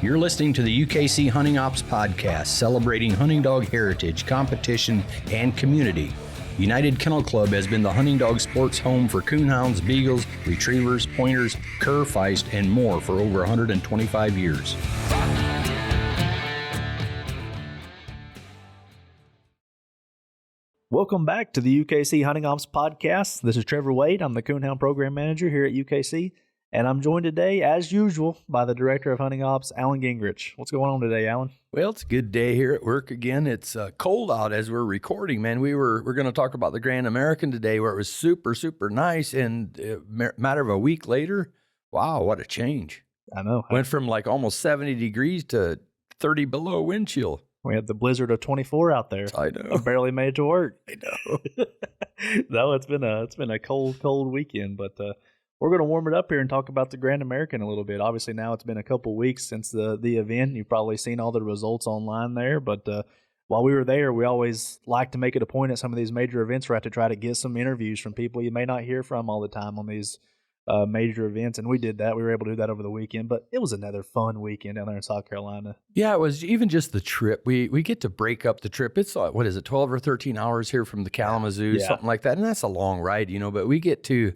You're listening to the UKC Hunting Ops Podcast, celebrating hunting dog heritage, competition, and community. United Kennel Club has been the hunting dog sports home for coonhounds, beagles, retrievers, pointers, cur, feist, and more for over 125 years. Welcome back to the UKC Hunting Ops Podcast. This is Trevor Wade. I'm the Coonhound Program Manager here at UKC, and I'm joined today, as usual, by the Director of Hunting Ops, Alan Gingrich. What's going on today, Alan? Well, it's a good day here at work again. It's cold out as we're recording, man. We're going to talk about the Grand American today, where it was super, super nice, and matter of a week later, wow, what a change. I know. Went from like almost 70 degrees to 30 below wind chill. We had the blizzard of 24 out there. I know. I barely made it to work. I know. No, it's been a cold weekend, but we're going to warm it up here and talk about the Grand American a little bit. Obviously, now it's been a couple weeks since the event. You've probably seen all the results online there, but while we were there, we always like to make it a point at some of these major events, right, to try to get some interviews from people you may not hear from all the time on these major events, and we did that. We were able to do that over the weekend, but it was another fun weekend down there in South Carolina. Yeah, it was even just the trip. We get to break up the trip. It's what is it, 12 or 13 hours here from the Kalamazoo, something like that, and that's a long ride, but we get to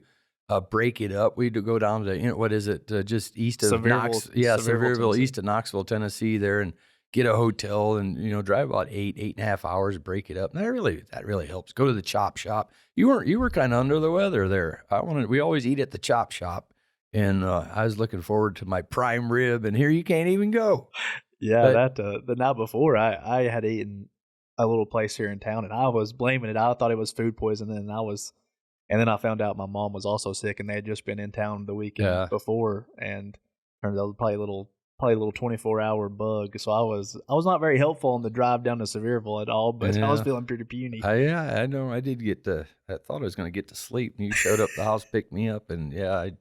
break it up. We go down to what is it, just east of Sevierville, east of Knoxville, Tennessee, there, and get a hotel and drive about 8.5 hours, break it up. And that really helps. Go to the chop shop. You were kind of under the weather there. We always eat at the chop shop, and I was looking forward to my prime rib, and here you can't even go. Yeah, the night before I had eaten a little place here in town, and I was blaming it. I thought it was food poisoning, and then I found out my mom was also sick, and they had just been in town the weekend before, and turned out probably a little 24-hour bug. So I was not very helpful on the drive down to Sevierville at all, but I was feeling pretty puny. I know. I did I thought I was going to get to sleep, and you showed up at the house, picked me up, and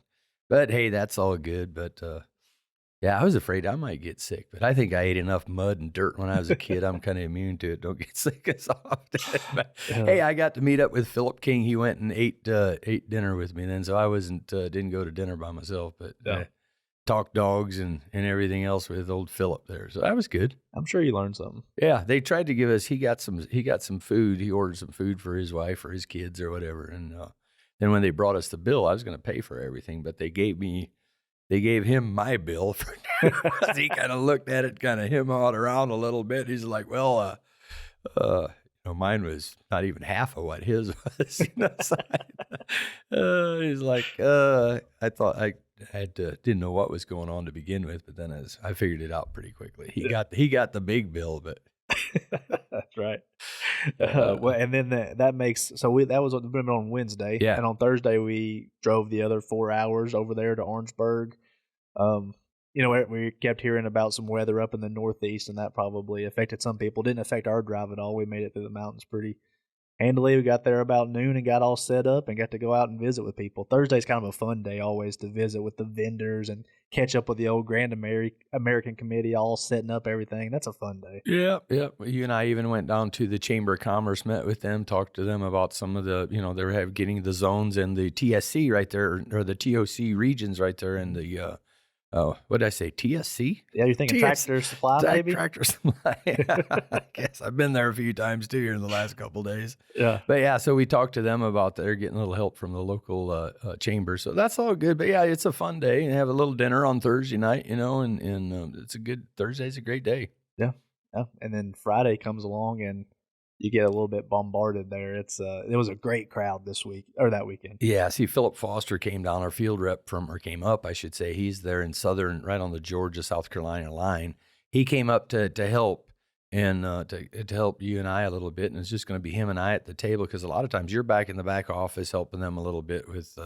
but hey, that's all good. But I was afraid I might get sick, but I think I ate enough mud and dirt when I was a kid. I'm kind of immune to it. Don't get sick as often. But, hey, I got to meet up with Philip King. He went and ate dinner with me then, so I didn't go to dinner by myself, but talked dogs and everything else with old Philip there. So that was good. I'm sure you learned something. Yeah, they tried to give us. He got some food. He ordered some food for his wife or his kids or whatever. And then when they brought us the bill, I was going to pay for everything, but they gave him my bill for he kind of looked at it, kind of him-hawed around a little bit. He's like, well, mine was not even half of what his was. He's like, I thought I didn't know what was going on to begin with, but then I figured it out pretty quickly. He got the big bill, but that's right. Well, and then that was on Wednesday, and on Thursday we drove the other 4 hours over there to Orangeburg. We kept hearing about some weather up in the Northeast, and that probably affected some people. Didn't affect our drive at all. We made it through the mountains pretty handily. We got there about noon and got all set up and got to go out and visit with people. Thursday's kind of a fun day always to visit with the vendors and catch up with the old Grand American Committee, all setting up everything. That's a fun day. Yeah. You and I even went down to the Chamber of Commerce, met with them, talked to them about some of the, they were getting the zones and the TSC right there, or the TOC regions right there in the what did I say? TSC? Yeah, you're thinking Tractor Supply, maybe? Tractor Supply. I guess I've been there a few times too here in the last couple of days. Yeah. But so we talked to them about they're getting a little help from the local chamber. So that's all good. But it's a fun day, and have a little dinner on Thursday night, and it's Thursday's a great day. Yeah. And then Friday comes along and you get a little bit bombarded there. It was a great crowd that weekend. Yeah, see, Philip Foster came down, our field rep came up, I should say. He's there in right on the Georgia-South Carolina line. He came up to help and to help you and I a little bit, and it's just going to be him and I at the table, because a lot of times you're back in the back office helping them a little bit with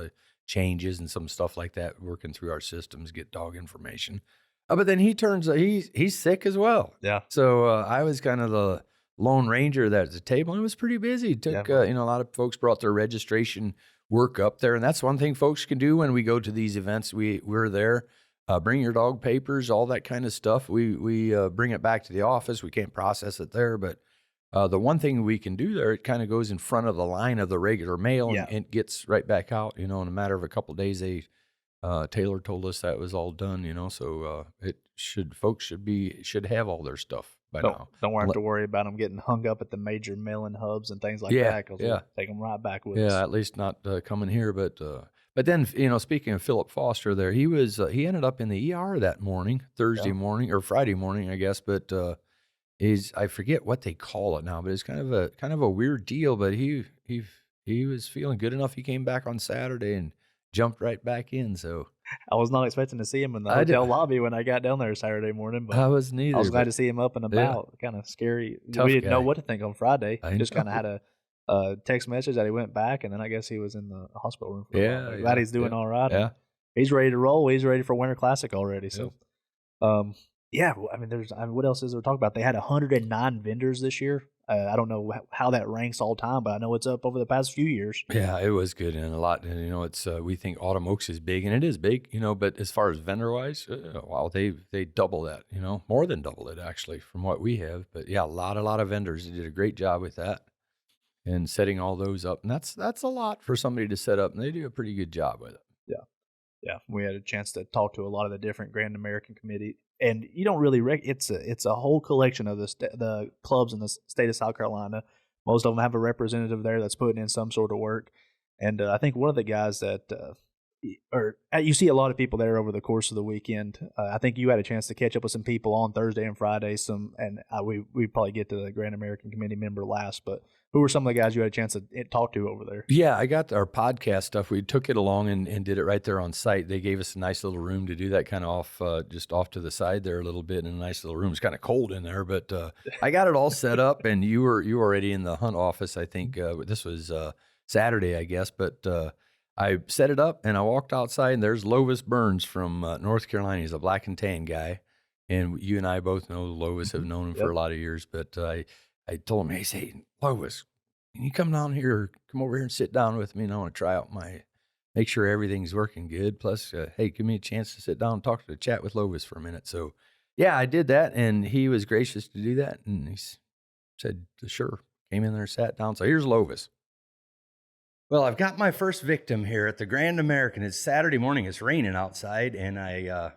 changes and some stuff like that, working through our systems, get dog information. But then he's sick as well. Yeah. So I was kind of the Lone Ranger that's at the table, and it was pretty busy. It took, a lot of folks brought their registration work up there, and that's one thing folks can do when we go to these events. We're there. Bring your dog papers, all that kind of stuff. We bring it back to the office. We can't process it there, but the one thing we can do there, it kind of goes in front of the line of the regular mail and gets right back out. In a matter of a couple of days, Taylor told us that was all done, so folks should have all their stuff by now. Don't have to worry about them getting hung up at the major mailing hubs and things like that, because we'll take them right back with us. Yeah, at least not coming here, but then, speaking of Philip Foster there, he ended up in the ER that morning, Thursday morning or Friday morning, I guess, but I forget what they call it now, but it's kind of a weird deal, but he was feeling good enough. He came back on Saturday and jumped right back in. So I was not expecting to see him in the hotel lobby when I got down there Saturday morning, but I was neither. I was glad to see him up and about. Yeah. Kind of scary. Tough we didn't guy. know what to think on Friday. Just kind of had a text message that he went back, and then I guess he was in the hospital room for a while. Glad he's doing all right. Yeah. He's ready to roll. He's ready for Winter Classic already. So, what else is there to talk about? They had 109 vendors this year. I don't know how that ranks all time, but I know it's up over the past few years. Yeah, it was good and a lot. And it's we think Autumn Oaks is big, and it is big. But as far as vendor wise, wow, they double that. More than double it actually from what we have. But yeah, a lot of vendors. They did a great job with that and setting all those up, and that's a lot for somebody to set up, and they do a pretty good job with it. Yeah. We had a chance to talk to a lot of the different Grand American Committee, and you don't really it's a whole collection of the clubs in the state of South Carolina. Most of them have a representative there that's putting in some sort of work, and I think one of the guys that you see a lot of people there over the course of the weekend. I think you had a chance to catch up with some people on Thursday and Friday. We probably get to the Grand American Committee member last, but who were some of the guys you had a chance to talk to over there? Yeah, I got our podcast stuff. We took it along and did it right there on site. They gave us a nice little room to do that, kind of just off to the side there a little bit in a nice little room. It's kind of cold in there, but I got it all set up, and you were already in the hunt office. I think this was Saturday, I guess, but I set it up and I walked outside, and there's Lois Burns from North Carolina. He's a black and tan guy, and you and I both know Lois, have known him for a lot of years. But I told him, hey, say, Lois, can you come over here and sit down with me, and I want to try out make sure everything's working good. Plus, hey, give me a chance to sit down and chat with Lois for a minute. So, yeah, I did that, and he was gracious to do that, and he said, sure. Came in there, sat down. So here's Lois. Well, I've got my first victim here at the Grand American. It's Saturday morning. It's raining outside, and I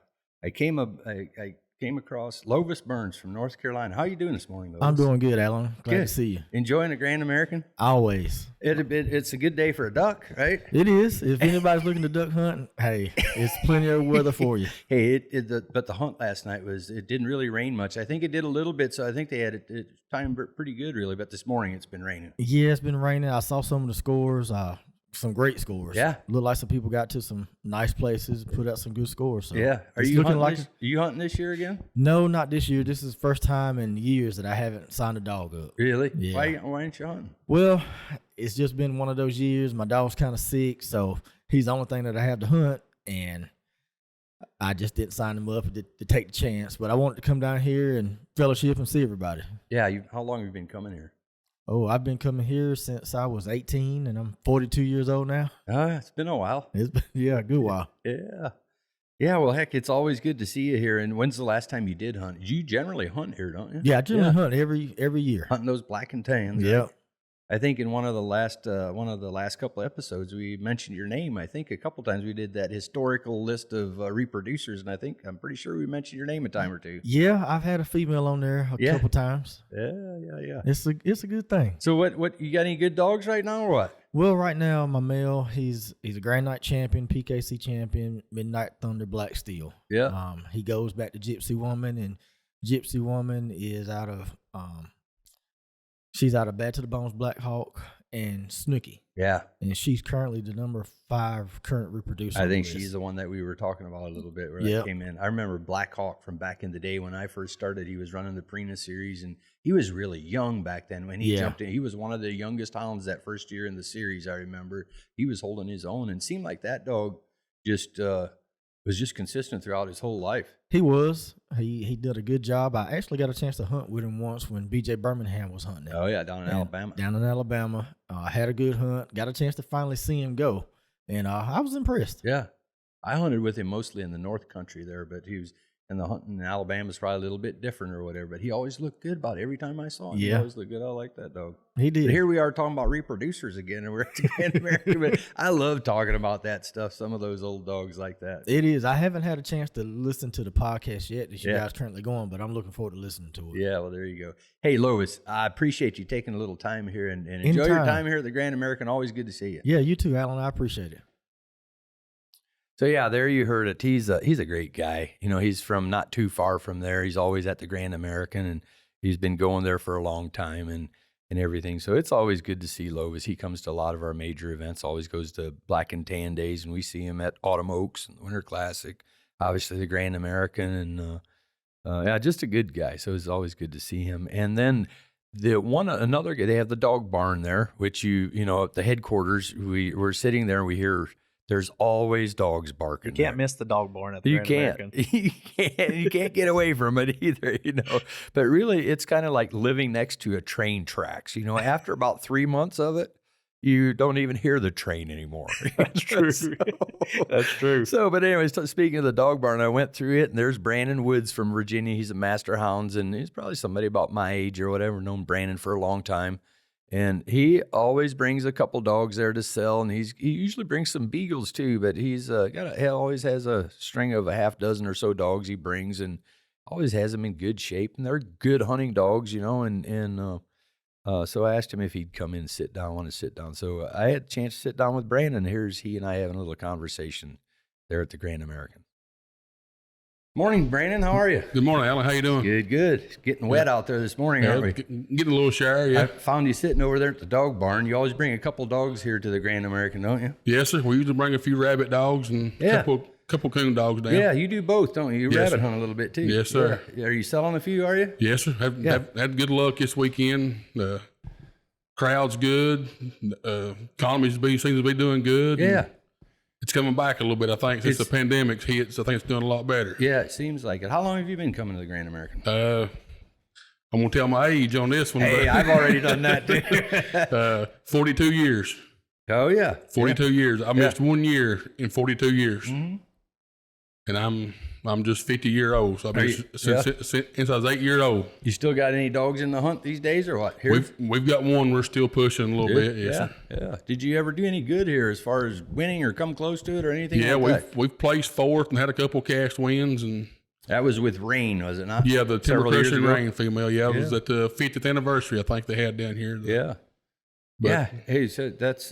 came across Lois Burns from North Carolina. How are you doing this morning, Lois? I'm doing good, Alan. Glad to see you. Enjoying the Grand American? Always. It's a good day for a duck, right? It is. If anybody's looking to duck hunt, hey, it's plenty of weather for you. Hey, but the hunt last night it didn't really rain much. I think it did a little bit, so I think they had it timed pretty good, really. But this morning it's been raining. Yeah, it's been raining. I saw some of the scores. Some great scores. Yeah. Looked like some people got to some nice places, put out some good scores. So yeah. Are you hunting this year again? No, not this year. This is the first time in years that I haven't signed a dog up. Really? Yeah. Why ain't you hunting? Well, it's just been one of those years. My dog's kind of sick, so he's the only thing that I have to hunt, and I just didn't sign him up to take the chance. But I wanted to come down here and fellowship and see everybody. Yeah. How long have you been coming here? Oh, I've been coming here since I was 18, and I'm 42 years old now. It's been a while. It's been, a good while. Yeah. Yeah, well, heck, it's always good to see you here. And when's the last time you did hunt? You generally hunt here, don't you? Yeah, I generally hunt every year. Hunting those black and tans. Yeah. I think in one of the last couple episodes, we mentioned your name. I think a couple times we did that historical list of reproducers, and I'm pretty sure we mentioned your name a time or two. Yeah, I've had a female on there a couple times. Yeah. It's a good thing. So what you got any good dogs right now or what? Well, right now my male, he's a Grand Night champion, PKC champion, Midnight Thunder Black Steel. Yeah. He goes back to Gypsy Woman, and Gypsy Woman is out of she's out of Bad to the Bones Black Hawk and Snooky. Yeah. And she's currently the number 5 current reproducer. I think she's the one that we were talking about a little bit where that came in. I remember Black Hawk from back in the day when I first started. He was running the Prina series, and he was really young back then when he jumped in. He was one of the youngest hounds that first year in the series, I remember. He was holding his own, and seemed like that dog just was just consistent throughout his whole life. He was. He did a good job. I actually got a chance to hunt with him once when B.J. Birmingham was hunting him. Oh, yeah, down in Alabama. Down in Alabama. I had a good hunt. Got a chance to finally see him go, and I was impressed. Yeah. I hunted with him mostly in the North Country there, but and the hunting in Alabama is probably a little bit different or whatever, but he always looked good about it. Every time I saw him, he always looked good. I like that dog. He did. But here we are talking about reproducers again, and we're at the Grand American. But I love talking about that stuff, some of those old dogs like that. It is. I haven't had a chance to listen to the podcast yet that you guys currently going, but I'm looking forward to listening to it. Yeah, well, there you go. Hey, Lois, I appreciate you taking a little time here and enjoy your time here at the Grand American. Always good to see you. Yeah, you too, Alan. I appreciate it. So yeah, there you heard it. He's a great guy. You know, he's from not too far from there. He's always at the Grand American, and he's been going there for a long time and everything. So it's always good to see Lois. He comes to a lot of our major events. Always goes to Black and Tan Days, and we see him at Autumn Oaks and the Winter Classic. Obviously the Grand American, and just a good guy. So it's always good to see him. And then another guy. They have the dog barn there, which you know at the headquarters. We're sitting there and we hear. There's always dogs barking. You can't miss the dog barn at the Grand American. You can't get away from it either, you know. But really, it's kind of like living next to a train tracks. You know, after about 3 months of it, you don't even hear the train anymore. That's true. That's true. So, but anyways, speaking of the dog barn, I went through it, and there's Brandon Woods from Virginia. He's a master hounds, and he's probably somebody about my age or whatever. Known Brandon for a long time. And he always brings a couple dogs there to sell, and he usually brings some beagles too. But he always has a string of a half dozen or so dogs he brings, and always has them in good shape. And they're good hunting dogs, you know. And so I asked him if he'd come in and sit down. I want to sit down, so I had a chance to sit down with Brandon. Here's he and I having a little conversation there at the Grand American. Morning, Brandon. How are you? Good morning, Alan. How you doing? Good. It's getting wet out there this morning, aren't we? Getting a little shower, yeah. I found you sitting over there at the dog barn. You always bring a couple dogs here to the Grand American, don't you? Yes, sir. We usually bring a few rabbit dogs and a couple coon dogs down. Yeah, you do both, don't you? You rabbit hunt a little bit too. Yes, sir. Yeah. Are you selling a few, are you? Yes, sir. Had good luck this weekend. Crowd's good. Economy seems to be doing good. Yeah. It's coming back a little bit, I think, since the pandemic's hit. So I think it's doing a lot better. Yeah, it seems like it. How long have you been coming to the Grand American? I'm going to tell my age on this one. Hey, I've already done that too. 42 years. Oh, yeah. 42 years. I missed 1 year in 42 years. Mm-hmm. And I'm just 50-year-old. So I've been since I was 8 years old. You still got any dogs in the hunt these days or what? Here? We've got one we're still pushing a little bit. Yes, sir. Yeah. Did you ever do any good here as far as winning or come close to it or anything like that? We've placed fourth and had a couple cast wins. And that was with Rain, was it not? Yeah, the Timber Crushing Rain female. Yeah, it was at the 50th anniversary, I think they had down here. Hey, so that's...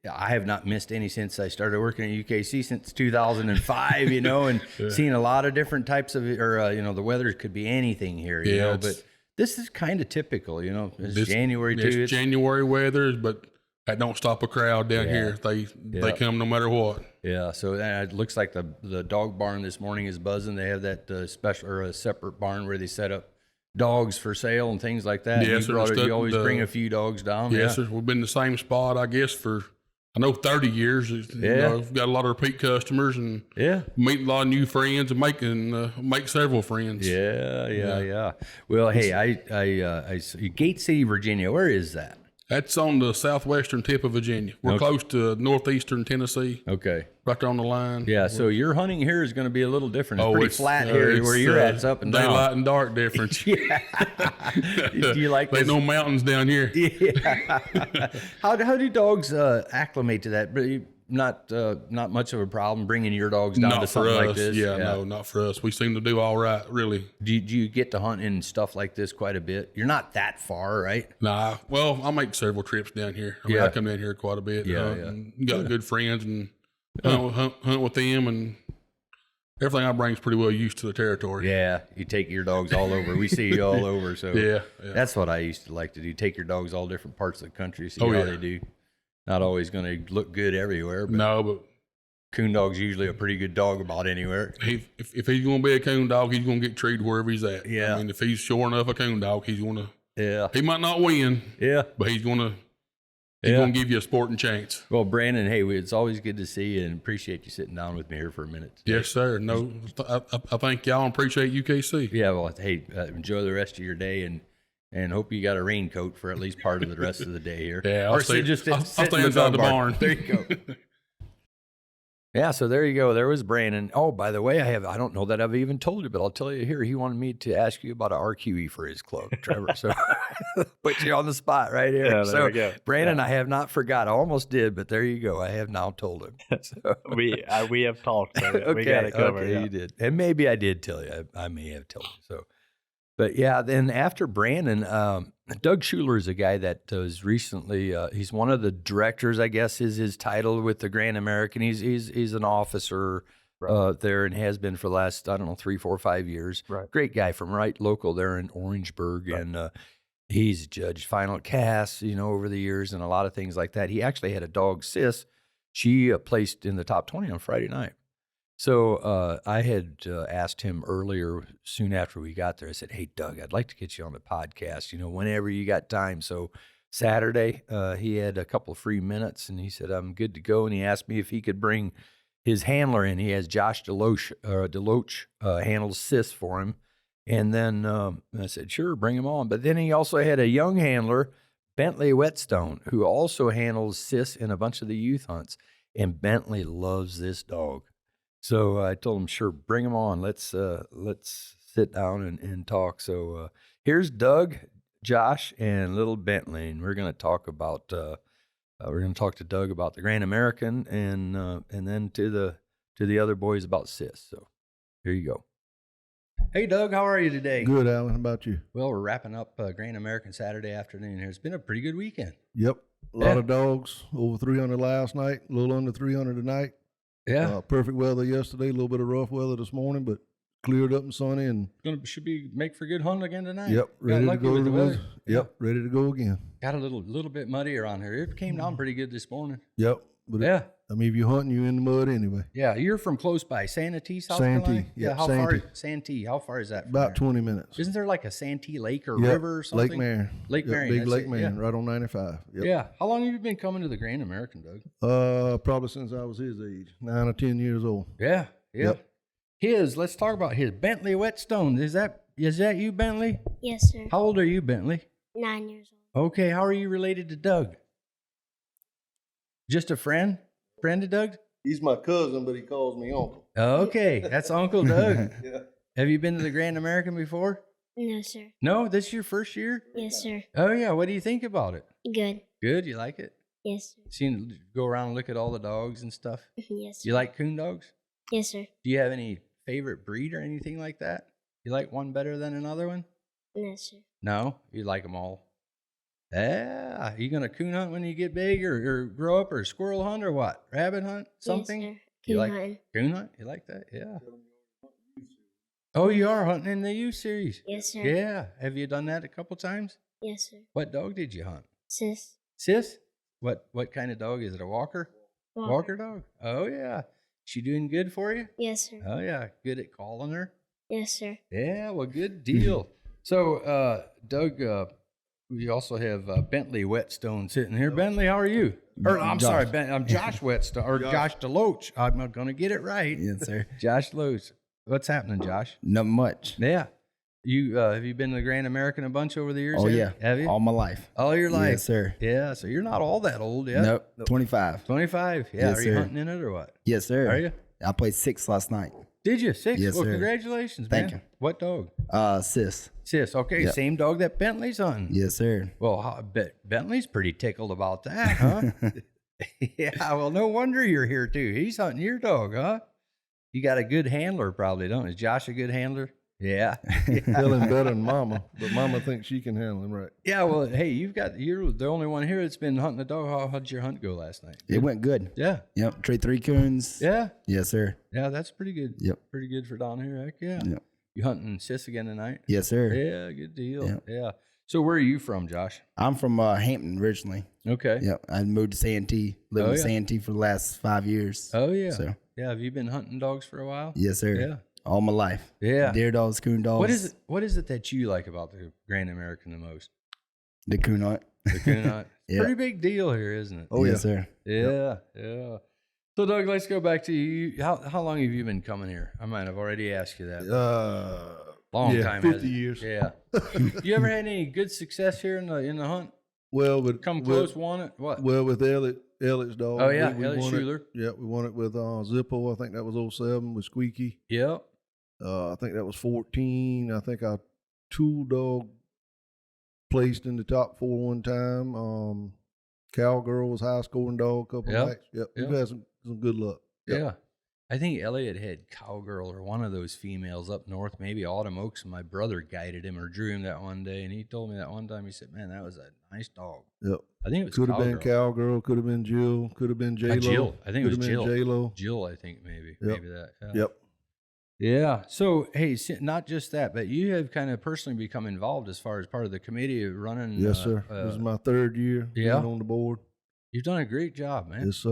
I have not missed any since I started working at UKC since 2005, you know, and seen a lot of different types of, the weather could be anything here, you know, but this is kind of typical, you know, it's January too. It's January weather, but that don't stop a crowd down here. They come no matter what. Yeah. So it looks like the dog barn this morning is buzzing. They have that special or a separate barn where they set up dogs for sale and things like that. Yes, you always bring a few dogs down. Yes, sir. We've been in the same spot, I guess, for 30 years. You know, we've got a lot of repeat customers and meet a lot of new friends and make several friends. Yeah. Well, hey, I Gate City, Virginia. Where is that? That's on the southwestern tip of Virginia. We're close to northeastern Tennessee. Okay. Right there on the line. Yeah, so your hunting here is going to be a little different. It's pretty flat here where you're at. It's up and down. Daylight and dark difference. Do you like There's no mountains down here. Yeah. How do dogs acclimate to that? Not much of a problem bringing your dogs down to something like this? Yeah, no, not for us. We seem to do all right, really. Do you get to hunt in stuff like this quite a bit? You're not that far, right? Nah. Well, I make several trips down here. I mean, I come down here quite a bit. Got good friends and hunt with them, and everything I bring is pretty well used to the territory. Yeah, you take your dogs all over. We see you all over. So yeah. That's what I used to like to do. Take your dogs all different parts of the country, see how they do. Not always going to look good everywhere. But no, but coon dog's usually a pretty good dog about anywhere. If he's going to be a coon dog, he's going to get treated wherever he's at. Yeah. I mean, if he's sure enough a coon dog, he's going to. Yeah. He might not win. Yeah. But he's going to. He's going to give you a sporting chance. Well, Brandon, hey, it's always good to see you and appreciate you sitting down with me here for a minute today. Yes, sir. No, I thank y'all and appreciate UKC. Yeah, well, hey, enjoy the rest of your day and hope you got a raincoat for at least part of the rest of the day here. Yeah, I'll stay inside the barn. There you go. Yeah, so there you go. There was Brandon. Oh, by the way, I don't know that I've even told you, but I'll tell you here. He wanted me to ask you about an RQE for his club, Trevor. So put you on the spot right here. Yeah, so we go. Brandon, I have not forgot. I almost did, but there you go. I have now told him. So. we have talked about it. Okay, we got it covered. Okay, you did. And maybe I did tell you. I may have told you. So, but yeah, then after Brandon, Doug Schuler is a guy that was recently, he's one of the directors, I guess is his title with the Grand American. He's an officer there and has been for the last, 3, 4, 5 years. Right. Great guy from local there in Orangeburg. Right. And he's judged final casts, over the years and a lot of things like that. He actually had a dog, Sis. She placed in the top 20 on Friday night. So I had asked him earlier, soon after we got there, I said, hey, Doug, I'd like to get you on the podcast, whenever you got time. So Saturday, he had a couple of free minutes, and he said, I'm good to go. And he asked me if he could bring his handler in. He has Josh Deloach handles Sis for him. And then I said, sure, bring him on. But then he also had a young handler, Bentley Whetstone, who also handles Sis in a bunch of the youth hunts. And Bentley loves this dog. So I told him, sure, bring him on. Let's sit down and talk. So here's Doug, Josh, and little Bentley, and we're going to talk about to Doug about the Grand American, and then to the other boys about Sis. So here you go. Hey, Doug, how are you today? Good, Alan. How about you? Well, we're wrapping up Grand American Saturday afternoon here. It's been a pretty good weekend. Yep, a lot of dogs. Over 300 last night. A little under 300 tonight. Yeah. Perfect weather yesterday, a little bit of rough weather this morning, but cleared up and sunny, and should be make for good hunting again tonight. Yep, ready to go. With the weather. Yep, ready to go again. Got a little bit muddy around here. It came down pretty good this morning. Yep. But I mean, if you're hunting, you're in the mud anyway. Yeah, you're from close by, Santee, South Carolina? Yeah, how Santee. far? Santee. How far is that from About there? 20 minutes. Isn't there like a Santee Lake or river or something? Lake Marion. Lake Marion. Big Lake Marion, right on 95. Yep. Yeah. How long have you been coming to the Grand American, Doug? Probably since I was his age, 9 or 10 years old. Yeah. Yep. Let's talk about his Bentley Whetstone. Is that you, Bentley? Yes, sir. How old are you, Bentley? 9 years old. Okay. How are you related to Doug? Just a friend? Friend of Doug? He's my cousin, but he calls me uncle. Okay, that's Uncle Doug. Yeah. Have you been to the Grand American before? No, sir. No, this is your first year? Yes, sir. Oh yeah, what do you think about it? Good. Good, you like it? Yes, sir. Seen go around and look at all the dogs and stuff? Yes, sir. You like coon dogs? Yes, sir. Do you have any favorite breed or anything like that? You like one better than another one? No, sir. No, you like them all. Yeah, you gonna coon hunt when you get big, or grow up, or squirrel hunt, or what? Rabbit hunt, something? Yes, sir. You Coon like hunting. coon hunt? You like that? Yeah. Oh, you are hunting in the U series? Yes, sir. Yeah. Have you done that a couple times? Yes, sir. What dog did you hunt? Sis. Sis? What kind of dog is it? A walker? Walker dog? Oh yeah. She doing good for you? Yes, sir. Oh yeah. Good at calling her? Yes, sir. Yeah, well, good deal. So, Doug, we also have Bentley Whetstone sitting here. Bentley, how are you? Or I'm sorry, I'm Josh Whetstone, or Josh Deloach. I'm not going to get it right. Yes, sir. Josh Deloach. What's happening, Josh? Not much. Yeah. You have you been to the Grand American a bunch over the years? Oh, yeah. Have you? All my life. All your life? Yes, sir. Yeah, so you're not all that old yet. Nope. 25. 25. Yeah. Yes, Are you sir. hunting in it or what? Yes, sir. Are you? I played 6 last night. Did you? 6? Yes, well, sir. Congratulations, man. Thank you. What dog? Sis. Sis. Okay, Yep. same dog that Bentley's hunting. Yes, sir. Well, Bentley's pretty tickled about that, huh? Yeah, well, no wonder you're here, too. He's hunting your dog, huh? You got a good handler, probably, don't you? Is Josh a good handler? Yeah. Tell him better than Mama, but Mama thinks she can handle him right. Yeah, well, hey, you're the only one here that's been hunting a dog. How'd your hunt go last night? It went good. Yeah. Yep. Trade 3 coons. Yeah? Yes, sir. Yeah, that's pretty good. Yep. Pretty good for down here. Heck yeah. Yep. You hunting Sis again tonight? Yes, sir. Yeah, good deal. Yep. Yeah. So where are you from, Josh? I'm from Hampton originally. Okay. Yep. I moved to Santee. Lived Oh, in yeah. Santee for the last 5 years. Oh, yeah. So, Yeah, have you been hunting dogs for a while? yes, sir. Yeah. All my life. Yeah. Deer dogs, coon dogs. What is it that you like about the Grand American the most? The coon hunt. The coon hunt. Yeah. Pretty big deal here, isn't it? Oh, yes, yeah. sir. Yeah, yeah. So, Doug, let's go back to you. How long have you been coming here? I might have already asked you that. Long time. 50 hasn't it? years. Yeah. You ever had any good success here in the hunt? Well, come close, won it. What? Well, with Elliot's dog. Oh yeah, we Elliot won Schuler. It. Yeah, we won it with Zippo. I think that was 07 with Squeaky. Yep. I think that was 14. I think our tool dog placed in the top 4 one time. Cowgirl was high scoring dog a couple nights. Yep. We've had some good luck. Yep. Yeah. I think Elliot had Cowgirl or one of those females up north, maybe Autumn Oaks, and my brother guided him or drew him that one day. And he told me that one time, he said, man, that was a nice dog. Yep. I think it was Could have been Cowgirl, could have been Jill, could have been J-Lo. Jill. I think it was Jill. J-Lo. Jill, I think maybe. Yep. Maybe that. Yeah. Yep. Yeah. So, hey, not just that, but you have kind of personally become involved as far as part of the committee of running. Yes, sir. This is my 3rd year being on the board. You've done a great job, man. It's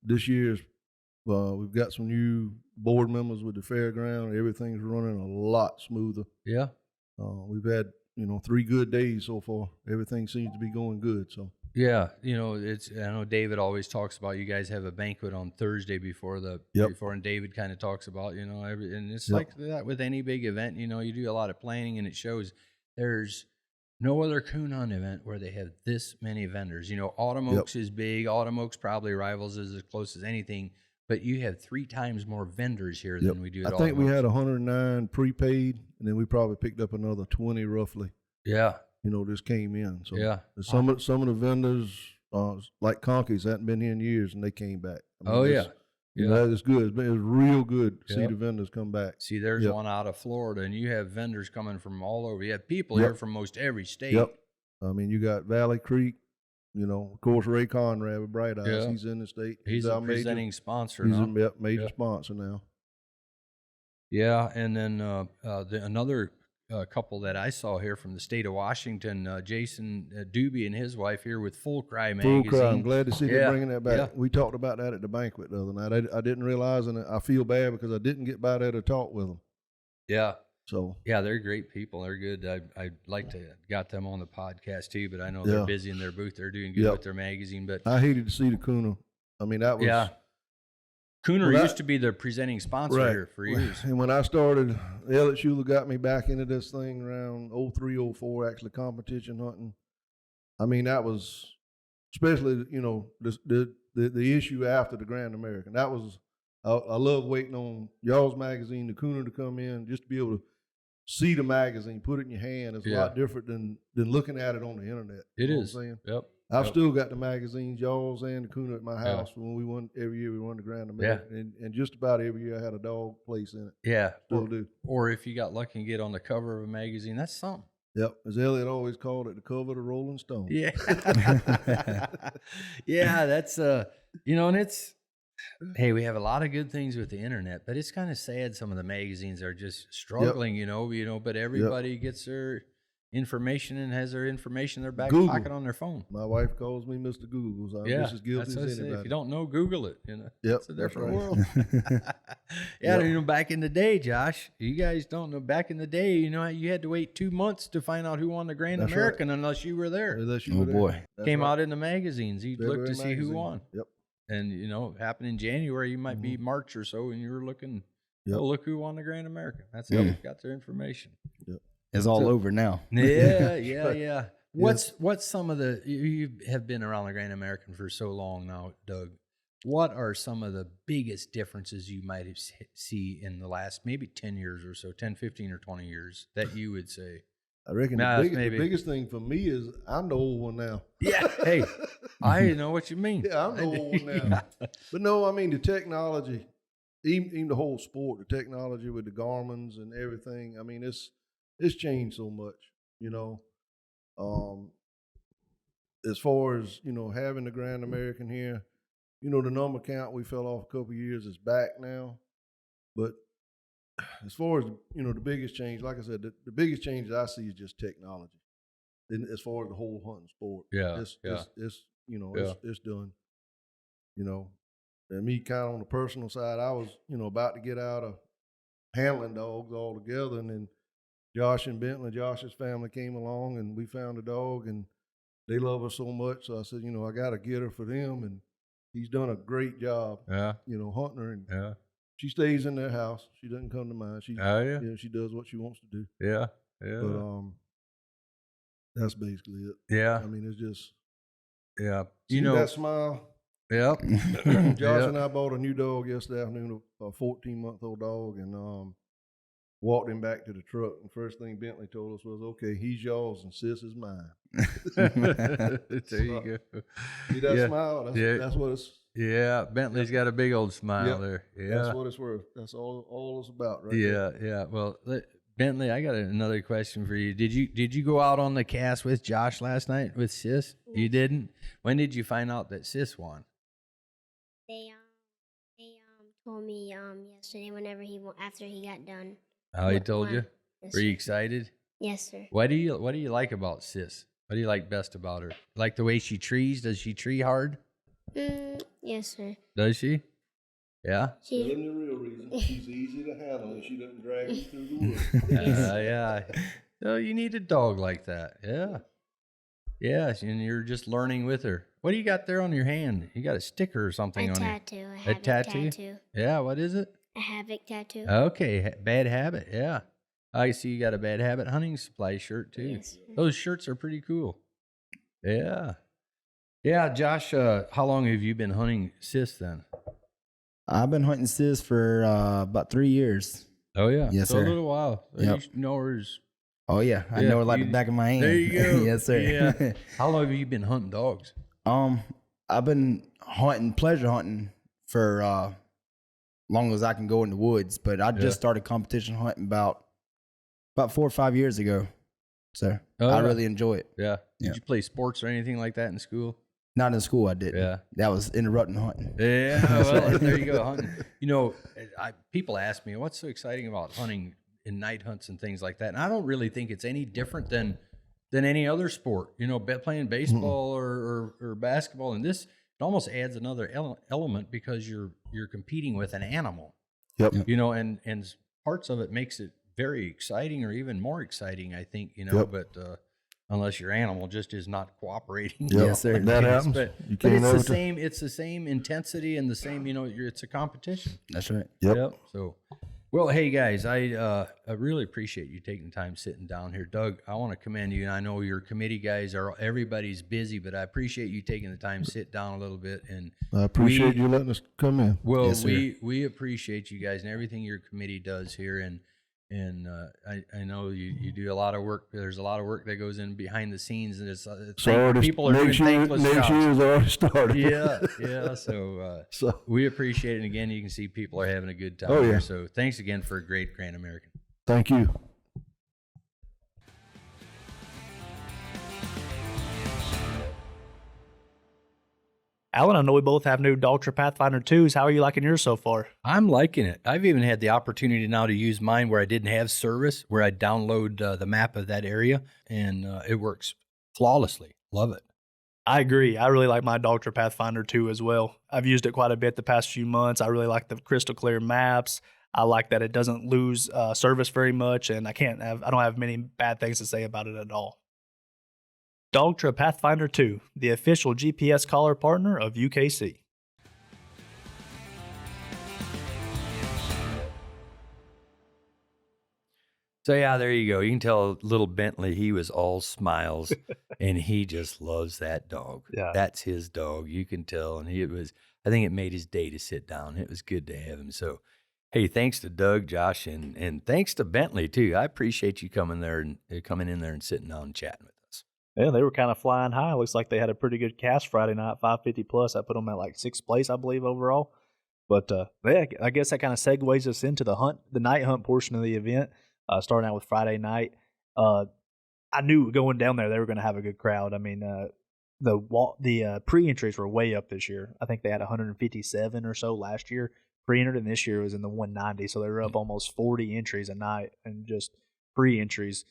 this year's we've got some new board members with the fairground. Everything's running a lot smoother. Yeah. We've had 3 good days so far. Everything seems to be going good. So yeah, I know David always talks about you guys have a banquet on Thursday before and David kind of talks about and it's like that with any big event. You do a lot of planning and it shows. There's no other coon hunt event where they have this many vendors. Autumn Oaks is big. Autumn Oaks probably rivals as close as anything, but you have 3 times more vendors here than we do at I think we had 109 prepaid, and then we probably picked up another 20 roughly. Yeah. Just came in. So yeah. Some of the vendors, like Conkeys, hadn't been here in years, and they came back. It's good. It's real good to see the vendors come back. See, there's one out of Florida, and you have vendors coming from all over. You have people here from most every state. Yep. I mean, you got Valley Creek. Of course, Ray Conrad with Bright Eyes. He's in the state. He's a presenting sponsor now. He's a major sponsor now. Yeah, and then another couple that I saw here from the state of Washington, Jason Doobie and his wife here with Full Cry magazine. Full Cry. I'm glad to see them bringing that back. Yeah. We talked about that at the banquet the other night. I didn't realize, and I feel bad because I didn't get by there to talk with them. Yeah. So yeah, they're great people. They're good. I'd like to got them on the podcast too, but I know they're busy in their booth. They're doing good with their magazine. But I hated to see the Cooner. I mean, that was Cooner used to be the presenting sponsor here for years. And when I started, Elliot Schuler got me back into this thing around 03, 04, actually competition hunting. I mean, that was especially the issue after the Grand American. That was I love waiting on y'all's magazine, the Cooner, to come in just to be able to see the magazine, put it in your hand. It's a lot different than looking at it on the internet. It is. What I'm saying? Yep. I've still got the magazines, y'all's and the Cooner at my house. When we won every year, we won the Grand American, and just about every year I had a dog place in it. Yeah, still do. Or if you got lucky and get on the cover of a magazine, that's something. Yep, as Elliot always called it, the cover of the Rolling Stone. Yeah, yeah, that's and it's. Hey, we have a lot of good things with the internet, but it's kind of sad. Some of the magazines are just struggling, but everybody gets their information and has their information in their back pocket on their phone. My wife calls me Mr. Google, so I'm just as guilty as anybody. If you don't know, Google it. It's a different world. Back in the day, Josh, you guys don't know. Back in the day, you had to wait 2 months to find out who won the Grand American unless you were there. Came out in the magazines. You'd look to see who won. Yep. And, it happened in January. You might be March or so, and you were looking, look who won the Grand American. That's how we got their information. Yep. It's all over now. Yeah. What's some of you have been around the Grand American for so long now, Doug. What are some of the biggest differences you might see in the last maybe 10 years or so, 10, 15, or 20 years that you would say? I reckon the biggest thing for me is I'm the old one now. Yeah. Hey, I know what you mean. Yeah, I'm the old one now. But no, I mean, the technology, even the whole sport, the technology with the Garmins and everything, I mean, it's changed so much, as far as, having the Grand American here, the number count we fell off a couple of years is back now. But as far as, the biggest change, like I said, the biggest change that I see is just technology. And as far as the whole hunting sport. It's done. And me kind of on the personal side, I was, about to get out of handling dogs altogether, and then Josh and Bentley, Josh's family came along, and we found a dog, and they love her so much. So I said, I got to get her for them, and he's done a great job. Hunting her, and she stays in their house. She doesn't come to mine. She she does what she wants to do. Yeah. But That's basically it. Yeah. I mean, it's just you know that smile. Yeah. Josh and I bought a new dog yesterday afternoon, a 14-month-old dog, and walked him back to the truck. And first thing Bentley told us was, "Okay, he's yours and Sis is mine." There you go. See that smile? That's what it's. Yeah, Bentley's got a big old smile there. Yeah, that's what it's worth. That's all it's about, right? Yeah. Well, Bentley, I got another question for you. Did you go out on the cast with Josh last night with Sis? You didn't. When did you find out that Sis won? They told me yesterday after he got done. Oh, he told you? Yes, Were you sir. excited? Yes, sir. What do you like about Sis? What do you like best about her? Like the way she trees? Does she tree hard? Yes, sir. Does she? Yeah. Tell him the real reason. She's easy to handle and she doesn't drag you through the woods. Yeah. So you need a dog like that. Yeah. Yeah, and you're just learning with her. What do you got there on your hand? You got a sticker or something on Tattoo. A tattoo? Yeah, what is it? A havoc tattoo. Okay, bad habit. Yeah. I see you got a bad habit hunting supply shirt too. Yes, sir. Those shirts are pretty cool. Yeah. Yeah, Josh, how long have you been hunting Sis then? I've been hunting Sis for about 3 years. Oh yeah. Yes, so sir. A little while. Yep. You know hers. Oh yeah, I know her like the back of my hand. There you go. Yes, sir. Yeah. How long have you been hunting dogs? I've been pleasure hunting for long as I can go in the woods, but I just started competition hunting about 4 or 5 years ago. So I really enjoy it. Yeah. Did you play sports or anything like that in school? Not in school, I didn't. Yeah. That was interrupting hunting. Yeah, well, there you go, hunting. You know, people ask me, what's so exciting about hunting in night hunts and things like that? And I don't really think it's any different than any other sport. You know, playing baseball or basketball. And this, it almost adds another element because you're competing with an animal. Yep. You know, and parts of it makes it very exciting or even more exciting, I think, you know, but unless your animal just is not cooperating. Yep. Yes, sir. That happens. But it's the same intensity and the same, you know, it's a competition. That's right. Yep. So, well, hey guys, I really appreciate you taking the time sitting down here. Doug, I want to commend you. And I know your committee guys everybody's busy, but I appreciate you taking the time to sit down a little bit. And I appreciate you letting us come in. Well, yes, we appreciate you guys and everything your committee does here. And I know you do a lot of work. There's a lot of work that goes in behind the scenes, and people are doing thankless jobs. Next year's already started. Yeah. So we appreciate it. And again, you can see people are having a good time here. So thanks again for a great Grand American. Thank you. Alan, I know we both have new Dogtra Pathfinder 2s. How are you liking yours so far? I'm liking it. I've even had the opportunity now to use mine where I didn't have service, where I download the map of that area, and it works flawlessly. Love it. I agree. I really like my Dogtra Pathfinder 2 as well. I've used it quite a bit the past few months. I really like the crystal clear maps. I like that it doesn't lose service very much, and I don't have many bad things to say about it at all. Dogtra Pathfinder 2, the official GPS collar partner of UKC. So yeah, there you go. You can tell little Bentley, he was all smiles, and he just loves that dog. Yeah. That's his dog. You can tell, and I think it made his day to sit down. It was good to have him. So, hey, thanks to Doug, Josh, and thanks to Bentley too. I appreciate you coming in there and sitting down and chatting with us. Yeah, they were kind of flying high. Looks like they had a pretty good cast Friday night, 550 plus. I put them at like 6th place, I believe, overall. But yeah, I guess that kind of segues us into the night hunt portion of the event, starting out with Friday night. I knew going down there they were going to have a good crowd. I mean, the pre-entries were way up this year. I think they had 157 or so last year pre-entered, and this year it was in the 190. So they were up almost 40 entries a night and just pre-entries,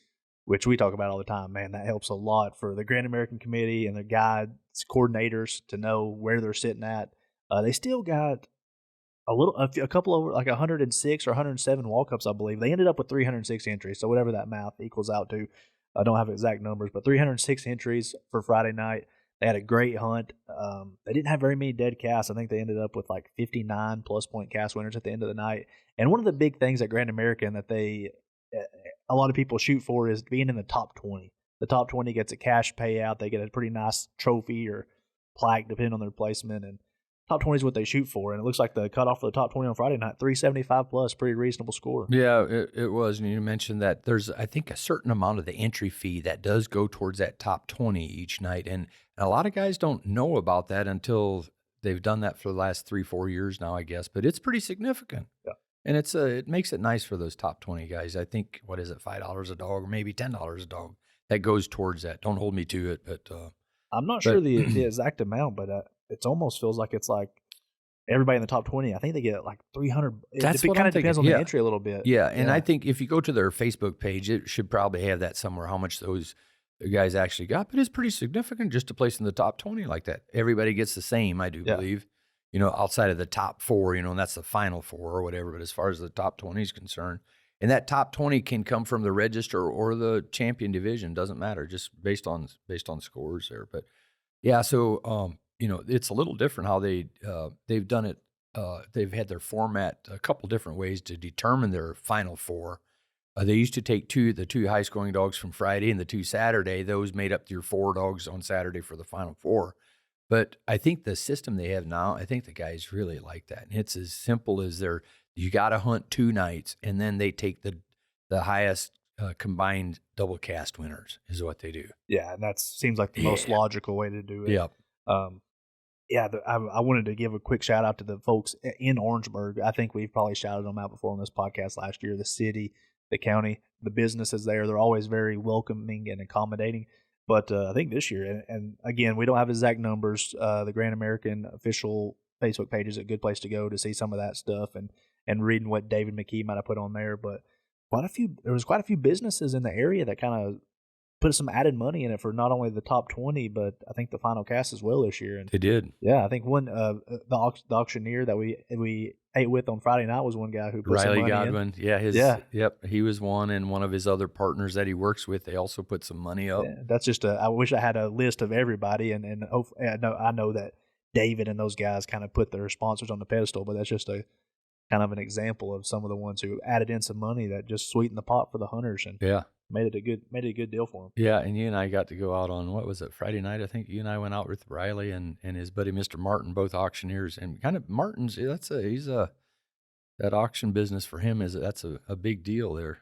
which we talk about all the time. Man, that helps a lot for the Grand American Committee and the guides, coordinators to know where they're sitting at. They still got a couple over like 106 or 107 walk-ups, I believe. They ended up with 306 entries, so whatever that math equals out to. I don't have exact numbers, but 306 entries for Friday night. They had a great hunt. They didn't have very many dead casts. I think they ended up with like 59 plus point cast winners at the end of the night. And one of the big things at Grand American that a lot of people shoot for is being in the top 20. The top 20 gets a cash payout. They get a pretty nice trophy or plaque, depending on their placement. And top 20 is what they shoot for. And it looks like the cutoff for the top 20 on Friday night, 375 plus, pretty reasonable score. Yeah, it was. And you mentioned that there's, I think, a certain amount of the entry fee that does go towards that top 20 each night. And a lot of guys don't know about that until they've done that for the last 3-4 years now, I guess. But it's pretty significant. Yeah. And it makes it nice for those top 20 guys. I think, what is it, $5 a dog or maybe $10 a dog that goes towards that. Don't hold me to it, but I'm not sure the exact amount, but it almost feels like it's like everybody in the top 20. I think they get like 300. That's it kind of depends on the entry a little bit. Yeah, and I think if you go to their Facebook page, it should probably have that somewhere, how much those guys actually got. But it's pretty significant just to place in the top 20 like that. Everybody gets the same, I do believe, outside of the top 4, and that's the final 4 or whatever. But as far as the top 20 is concerned, and that top 20 can come from the register or the champion division, doesn't matter, just based on scores there. But yeah, so it's a little different how they've done it. They've had their format a couple different ways to determine their final 4. They used to take the 2 high scoring dogs from Friday and the 2 Saturday. Those made up your 4 dogs on Saturday for the final 4. But I think the system they have now, I think the guys really like that. And it's as simple as you got to hunt 2 nights, and then they take the highest combined double cast winners is what they do. Yeah, and that seems like the most logical way to do it. Yeah. I wanted to give a quick shout out to the folks in Orangeburg. I think we've probably shouted them out before on this podcast last year. The city, the county, the businesses there, they're always very welcoming and accommodating. But I think this year, and again, we don't have exact numbers. The Grand American official Facebook page is a good place to go to see some of that stuff and reading what David McKee might have put on there. But there was quite a few businesses in the area that kind of put some added money in it for not only the top 20, but I think the final cast as well this year. And they did. Yeah, I think the auctioneer that we ate with on Friday night was one guy who put Riley some money Godwin. in. Yep, he was one, and one of his other partners that he works with, they also put some money up. Yeah, that's just I wish I had a list of everybody, and I know that David and those guys kind of put their sponsors on the pedestal, but that's just a kind of an example of some of the ones who added in some money that just sweetened the pot for the hunters and made it a good deal for them. Yeah, and you and I got to go out on, what was it, Friday night? I think you and I went out with Riley and his buddy Mr. Martin, both auctioneers, and kind of Martin's. That auction business for him that's a big deal there.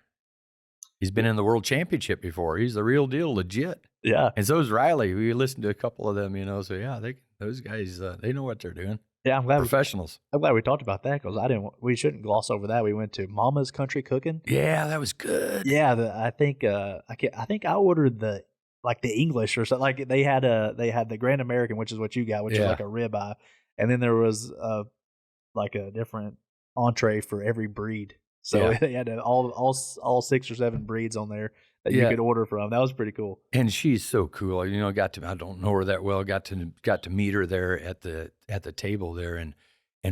He's been in the World Championship before. He's the real deal, legit. Yeah, and so is Riley. We listened to a couple of them, So yeah, those guys they know what they're doing. Yeah, I'm glad professionals. I'm glad we talked about that because we shouldn't gloss over that. We went to Mama's Country Cooking. Yeah, that was good. Yeah, I think I ordered the English or something. Like they had the Grand American, which is what you got, which is like a ribeye, and then there was like a different entree for every breed. So they had all 6 or 7 breeds on there that you could order from. That was pretty cool. And she's so cool. I don't know her that well. Got to meet her there at the table there, and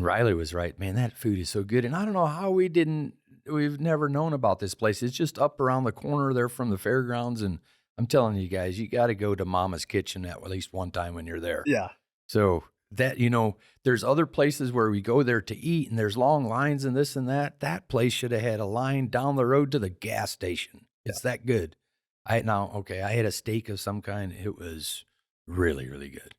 Riley was right. Man, that food is so good. And I don't know how we've never known about this place. It's just up around the corner there from the fairgrounds. And I'm telling you guys, you got to go to Mama's Kitchen at least one time when you're there. Yeah. So that, there's other places where we go there to eat and there's long lines and this and that. That place should have had a line down the road to the gas station. It's that good. I had a steak of some kind. It was really, really good.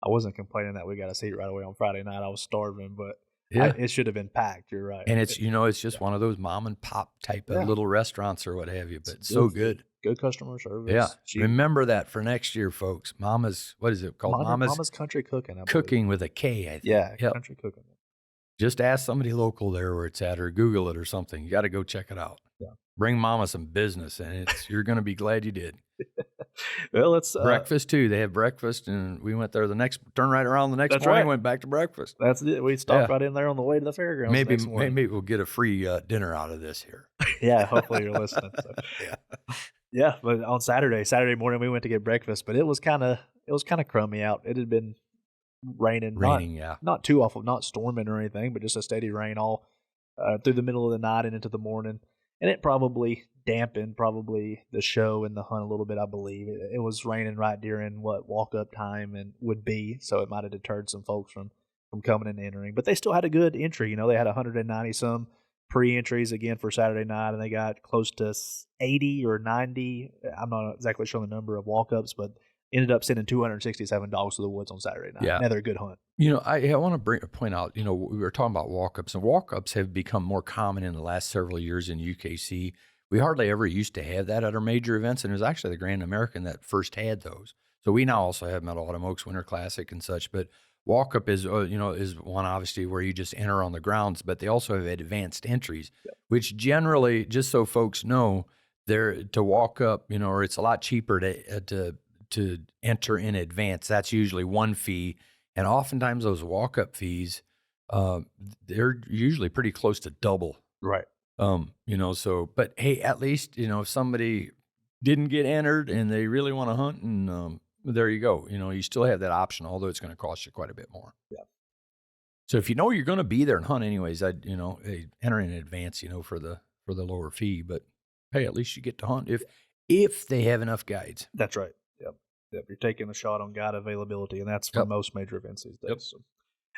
I wasn't complaining that we got a seat right away on Friday night. I was starving, but it should have been packed. You're right. And it's just one of those mom and pop type of little restaurants or what have you, but it's so good. Good customer service. Yeah. Remember that for next year, folks. Mama's, what is it called? Mama's Country Cooking. Cooking with a K, I think. Yeah, Country Cooking. Just ask somebody local there where it's at or Google it or something. You got to go check it out. Yeah. Bring Mama some business, and you're going to be glad you did. Well, it's breakfast too. They have breakfast, and we went there turn right around the next morning, went back to breakfast. That's it. We stopped right in there on the way to the fairgrounds. Maybe we'll get a free dinner out of this here. Yeah, hopefully you're listening. So. Yeah. But on Saturday morning, we went to get breakfast, but it was kind of crummy out. It had been raining, not too awful, not storming or anything, but just a steady rain all through the middle of the night and into the morning. And it probably dampened the show and the hunt a little bit, I believe. It was raining right during what walk-up time and would be, so it might have deterred some folks from coming and entering. But they still had a good entry. They had 190-some pre-entries again for Saturday night, and they got close to 80 or 90. I'm not exactly sure the number of walk-ups, but ended up sending 267 dogs to the woods on Saturday night. Yeah. Another good hunt. I want to point out, we were talking about walk-ups, and walk-ups have become more common in the last several years in UKC. We hardly ever used to have that at our major events, and it was actually the Grand American that first had those. So we now also have Metal Autumn Oaks Winter Classic and such, but walk-up is one obviously where you just enter on the grounds, but they also have advanced entries, which generally, just so folks know, they're to walk up, or it's a lot cheaper to enter in advance. That's usually one fee, and oftentimes those walk-up fees, they're usually pretty close to double. Right. But hey, at least, if somebody didn't get entered and they really want to hunt, and there you go. You still have that option, although it's going to cost you quite a bit more. Yeah. So if you're going to be there and hunt anyways, enter in advance, for the lower fee. But hey, at least you get to hunt if they have enough guides. That's right. Yep. You're taking a shot on guide availability, and that's for most major events these days. Yep. So.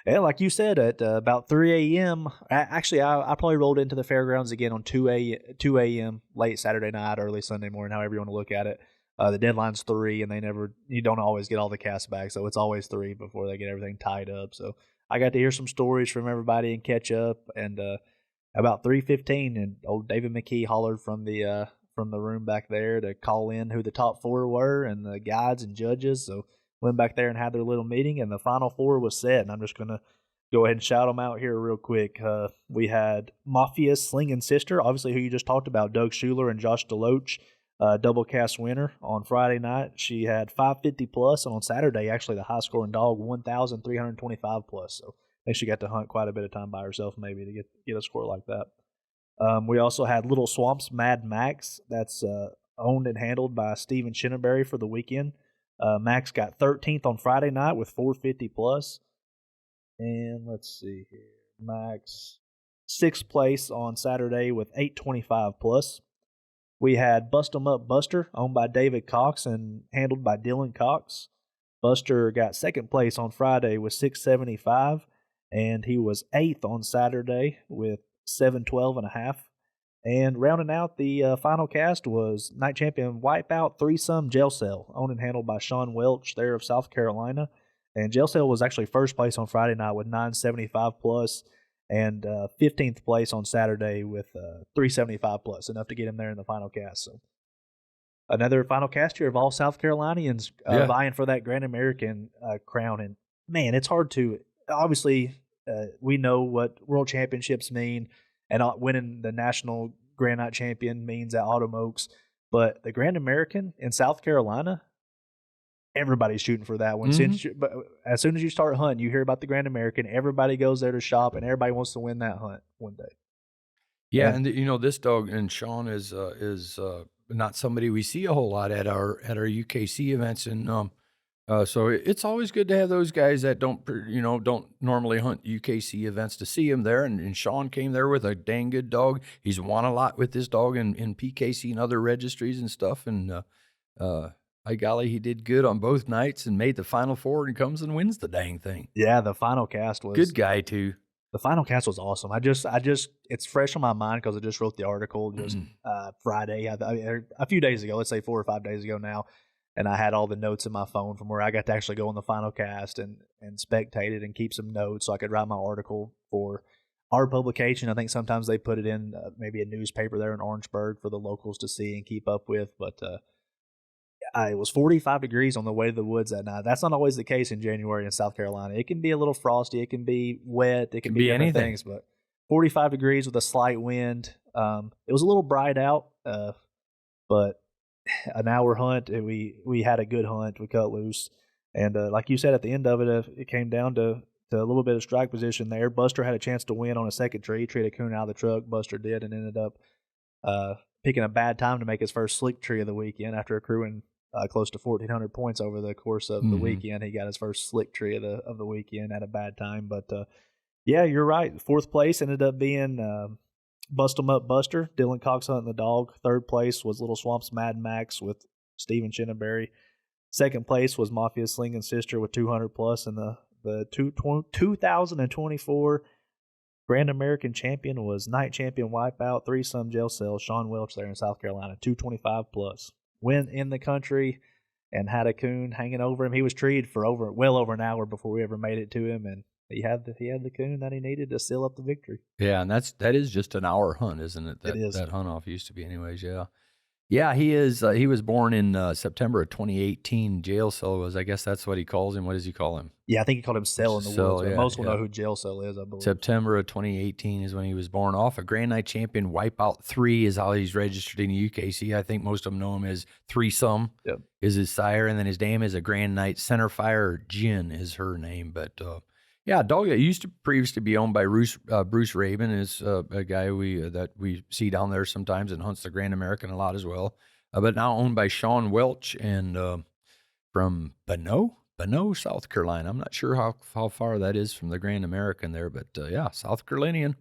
And like you said, at about 3 a.m., actually, I probably rolled into the fairgrounds again on 2 a.m., late Saturday night, early Sunday morning, however you want to look at it. The deadline's 3, and you don't always get all the casts back, so it's always 3 before they get everything tied up. So I got to hear some stories from everybody and catch up. And about 3:15, and old David McKee hollered from the room back there to call in who the top 4 were and the guides and judges. So went back there and had their little meeting, and the final 4 was set. And I'm just going to go ahead and shout them out here real quick. We had Mafia's Slinging Sister, obviously who you just talked about, Doug Schuler and Josh DeLoach, double cast winner on Friday night. She had 550 plus, and on Saturday, actually the high scoring dog, 1,325 plus. So I think she got to hunt quite a bit of time by herself maybe to get a score like that. We also had Little Swamps Mad Max. That's owned and handled by Stephen Shinneberry for the weekend. Max got 13th on Friday night with 450 plus. And let's see here. Max, 6th place on Saturday with 825 plus. We had Bust 'em Up Buster, owned by David Cox and handled by Dylan Cox. Buster got 2nd place on Friday with 675, and he was 8th on Saturday with 712.5. And rounding out the final cast was Night Champion Wipeout Threesome Jail Cell, owned and handled by Sean Welch there of South Carolina. And Jail Cell was actually 1st place on Friday night with 975 plus, and 15th place on Saturday with 375 plus, enough to get him there in the final cast. So another final cast here of all South Carolinians vying for that Grand American crown. And man, it's hard to, obviously we know what world championships mean, and winning the national Grand Night Champion means at Autumn Oaks. But the Grand American in South Carolina, everybody's shooting for that one. But as soon as you start hunting, you hear about the Grand American. Everybody goes there to shop, and everybody wants to win that hunt one day. Yeah, and this dog, and Sean is not somebody we see a whole lot at our UKC events, and so it's always good to have those guys that don't normally hunt UKC events to see him there. And Sean came there with a dang good dog. He's won a lot with this dog in PKC and other registries and stuff. And by golly, he did good on both nights and made the final 4 and comes and wins the dang thing. Yeah, the final cast was good guy too. The final cast was awesome. I just it's fresh on my mind because I just wrote the article just Friday, a few days ago, let's say 4 or 5 days ago now. And I had all the notes in my phone from where I got to actually go on the final cast and spectate it and keep some notes so I could write my article for our publication. I think sometimes they put it in maybe a newspaper there in Orangeburg for the locals to see and keep up with. But it was 45 degrees on the way to the woods that night. That's not always the case in January in South Carolina. It can be a little frosty. It can be wet. It can be different anything. Things. But 45 degrees with a slight wind. It was a little bright out, but an hour hunt, and we had a good hunt. We cut loose, and like you said, at the end of it, it came down to a little bit of strike position there. Buster had a chance to win on a second tree. He treated a coon out of the truck. Buster did, and ended up picking a bad time to make his first slick tree of the weekend after accruing close to 1,400 points over the course of the weekend. He got his first slick tree of the weekend at a bad time, but yeah, you're right. 4th place ended up being Bust 'em Up Buster, Dylan Cox hunting the dog. 3rd place was Little Swamps Mad Max with Stephen Shinneberry. 2nd place was Mafia's Slinging Sister with 200 plus, and the 2024 Grand American champion was night champion Wipeout, 3-some jail cell, Sean Welch there in South Carolina, 225 plus. Went in the country and had a coon hanging over him. He was treed for well over an hour before we ever made it to him, and he had the coon that he needed to seal up the victory. Yeah, and that is just an hour hunt, isn't it? It is. That hunt off used to be, anyways. Yeah. Yeah, he is. He was born in September of 2018. Jail cell was, I guess that's what he calls him. What does he call him? Yeah, I think he called him Cell in the Cell, Woods. yeah, Most will know who Jail Cell is, I believe. September of 2018 is when he was born. Off a Grand Night Champion Wipeout 3 is how he's registered in the UKC. I think most of them know him as 3-some is his sire, and then his dam is a Grand Night Centerfire. Gin is her name, but yeah, a dog that used to previously be owned by Bruce Rabin is a guy that we see down there sometimes and hunts the Grand American a lot as well. But now owned by Sean Welch and from Bonneau, South Carolina. I'm not sure how far that is from the Grand American there, but yeah, South Carolinian.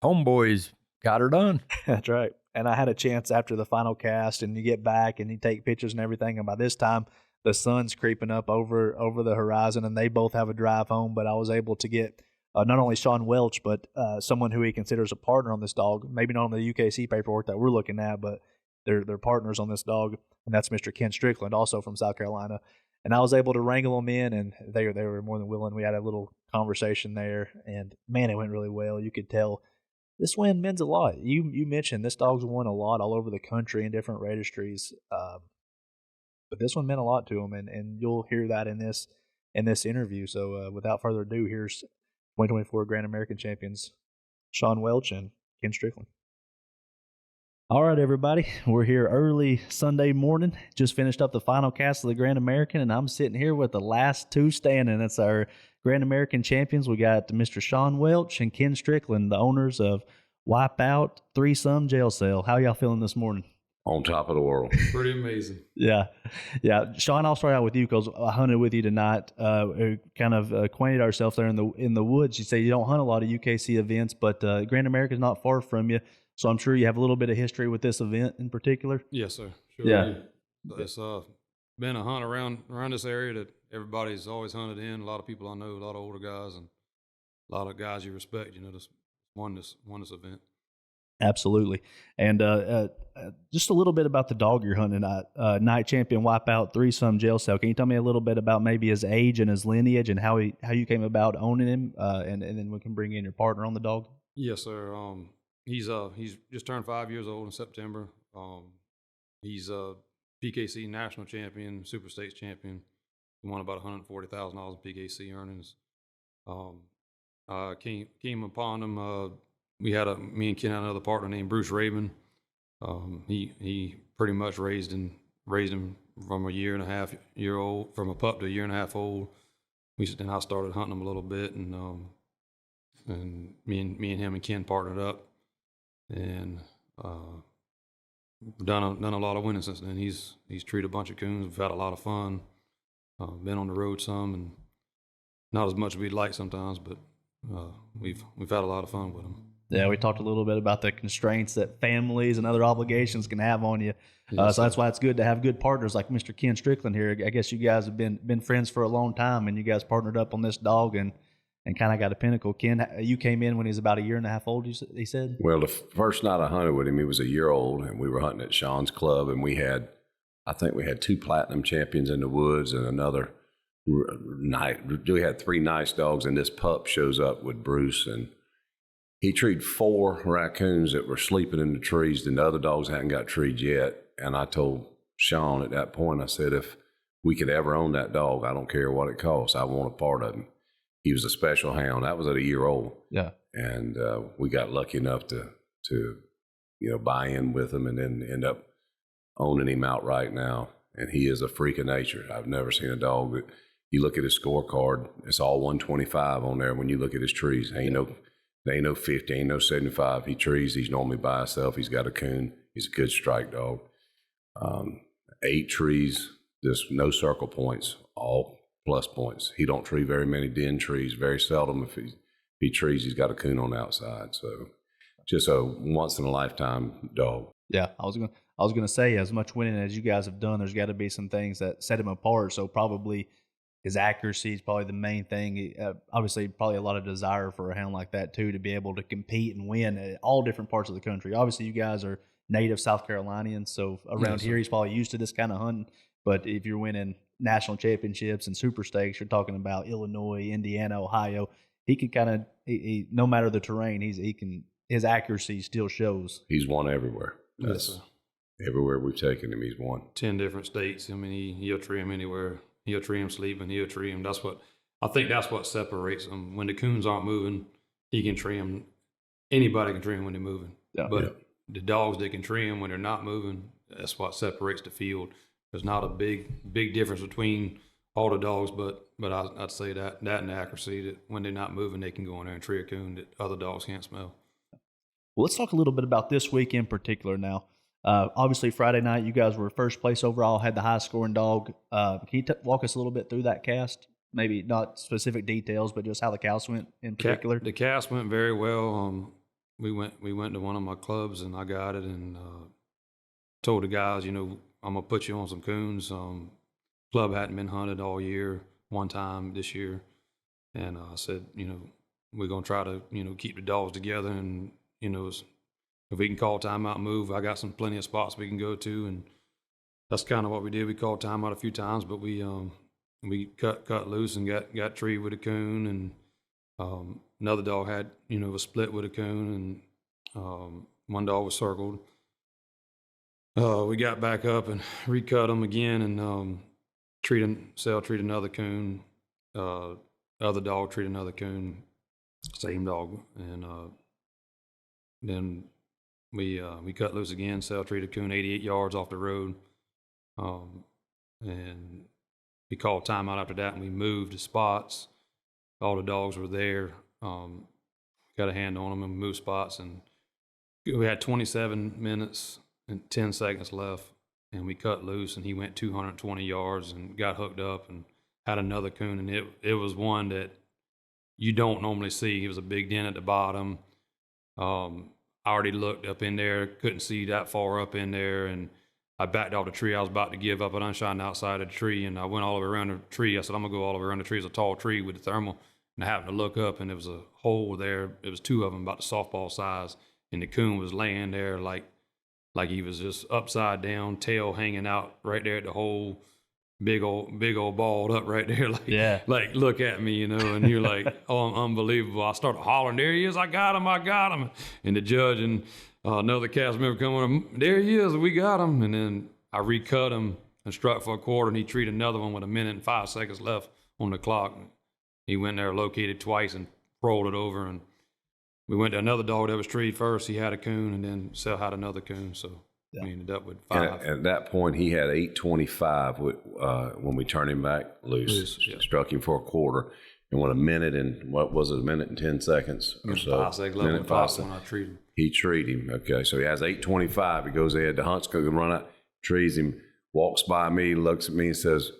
Homeboys got her done. That's right. And I had a chance after the final cast, and you get back and you take pictures and everything, and by this time the sun's creeping up over the horizon, and they both have a drive home. But I was able to get not only Sean Welch, but someone who he considers a partner on this dog, maybe not on the UKC paperwork that we're looking at, but they're partners on this dog, and that's Mr. Ken Strickland, also from South Carolina. And I was able to wrangle them in, and they were more than willing. We had a little conversation there, and man, it went really well. You could tell this win means a lot. You mentioned this dog's won a lot all over the country in different registries, but this one meant a lot to him, and you'll hear that in this interview. So without further ado, here's 2024 Grand American champions Sean Welch and Ken Strickland. All right, everybody, we're here early Sunday morning. Just finished up the final cast of the Grand American, and I'm sitting here with the last two standing. That's our Grand American champions. We got Mr. Sean Welch and Ken Strickland, the owners of Wipeout 3-some Jail Cell. How y'all feeling this morning? On top of the world. Pretty amazing. Yeah. Sean, I'll start out with you because I hunted with you tonight. We kind of acquainted ourselves there in the woods. You say you don't hunt a lot of UKC events, but Grand American's not far from you. So I'm sure you have a little bit of history with this event in particular. Yes, sir. Sure. Yeah. It's been a hunt around this area that everybody's always hunted in. A lot of people I know, a lot of older guys, and a lot of guys you respect. Just won this event. Absolutely. And just a little bit about the dog you're hunting tonight. Night champion Wipeout 3-some Jail Cell. Can you tell me a little bit about maybe his age and his lineage and how you came about owning him? And then we can bring in your partner on the dog. Yes, sir. He's just turned 5 years old in September. He's a PKC national champion, Super States champion. He won about $140,000 in PKC earnings. Came upon him. Me and Ken had another partner named Bruce Rabin. He pretty much raised him from a year and a half old, from a pup to a year and a half old. Then I started hunting him a little bit, and me and him and Ken partnered up. And done a lot of winning since then. He's treated a bunch of coons. We've had a lot of fun. Been on the road some, and not as much as we'd like sometimes, but we've had a lot of fun with him. Yeah, we talked a little bit about the constraints that families and other obligations can have on you. So that's why it's good to have good partners like Mr. Ken Strickland here. I guess you guys have been friends for a long time, and you guys partnered up on this dog and kind of got a pinnacle. Ken, you came in when he was about a year and a half old, he said? Well, the first night I hunted with him, he was a year old, and we were hunting at Sean's club, and I think we had 2 platinum champions in the woods and another night. We had 3 nice dogs, and this pup shows up with Bruce, and he treed 4 raccoons that were sleeping in the trees, and the other dogs hadn't got treed yet. And I told Sean at that point, I said, if we could ever own that dog, I don't care what it costs, I want a part of him. He was a special hound. That was at a year old. Yeah. And we got lucky enough to buy in with him and then end up owning him outright now. And he is a freak of nature. I've never seen a dog that you look at his scorecard, it's all 125 on there when you look at his trees. Ain't no 50, ain't no 75. He trees, he's normally by himself. He's got a coon. He's a good strike dog. 8 trees, there's no circle points, all plus points. He don't tree very many den trees. Very seldom if he trees, he's got a coon on the outside. So just a once in a lifetime dog. Yeah, I was gonna say, as much winning as you guys have done, there's got to be some things that set him apart. So probably his accuracy is probably the main thing. Obviously, probably a lot of desire for a hound like that too, to be able to compete and win at all different parts of the country. Obviously, you guys are native South Carolinians, so around here he's probably used to this kind of hunting. But if you're winning national championships and super stakes, you're talking about Illinois, Indiana, Ohio. He can kind of, no matter the terrain, his accuracy still shows. He's won everywhere. Yes, everywhere we've taken him, he's won. 10 different states. I mean, he'll tree him anywhere. He'll tree him sleeping. He'll tree him. I think that's what separates him. When the coons aren't moving, he can tree him. Anybody can tree him when they're moving. Yeah. But the dogs that can tree him when they're not moving, that's what separates the field. There's not a big difference between all the dogs, but I'd say that and the accuracy, that when they're not moving, they can go in there and tree a coon that other dogs can't smell. Well, let's talk a little bit about this week in particular now. Obviously, Friday night, you guys were first place overall, had the highest scoring dog. Can you walk us a little bit through that cast? Maybe not specific details, but just how the cast went in particular. The cast went very well. We went to one of my clubs, and I got it, and told the guys, I'm gonna put you on some coons. Club hadn't been hunted all year. One time this year, and I said, we're gonna try to, keep the dogs together, and if we can call timeout and move, I got plenty of spots we can go to, and that's kind of what we did. We called timeout a few times, but we cut loose and got treed with a coon, and another dog had a split with a coon, and one dog was circled. We got back up and recut them again, and treated another coon. Other dog treated another coon, same dog, and then we cut loose again. Sell treated coon 88 yards off the road, and we called timeout after that, and we moved the spots. All the dogs were there. Got a hand on them and moved spots, and we had 27 minutes and 10 seconds left, and we cut loose, and he went 220 yards and got hooked up and had another coon, and it was one that you don't normally see. It was a big dent at the bottom. I already looked up in there, couldn't see that far up in there, and I backed off the tree. I was about to give up an unshine outside of the tree, and I went all the way around the tree. I said, I'm going to go all the way around the tree. It's a tall tree with the thermal, and I happened to look up, and there was a hole there. It was two of them about the softball size, and the coon was laying there like he was just upside down, tail hanging out right there at the hole, big old balled up right there. Like look at me, and you're like, oh, unbelievable. I started hollering, there he is, I got him. And the judge and another cast member come on, there he is, we got him. And then I recut him and struck for a quarter, and he treated another one with 1 minute and 5 seconds left on the clock. He went there, located twice, and rolled it over, and we went to another dog that was treed first. He had a coon, and then Sel had another coon. So we ended up with 5. And at that point, he had 8:25 when we turned him back loose. Struck him for a quarter, and went 1 minute and what was it? 1 minute and 10 seconds or so. 5 seconds left on the clock when I treated him. He treed him. Okay, so he has 8:25. He goes ahead. The hunt's going to run out. Trees him. Walks by me, looks at me, and says,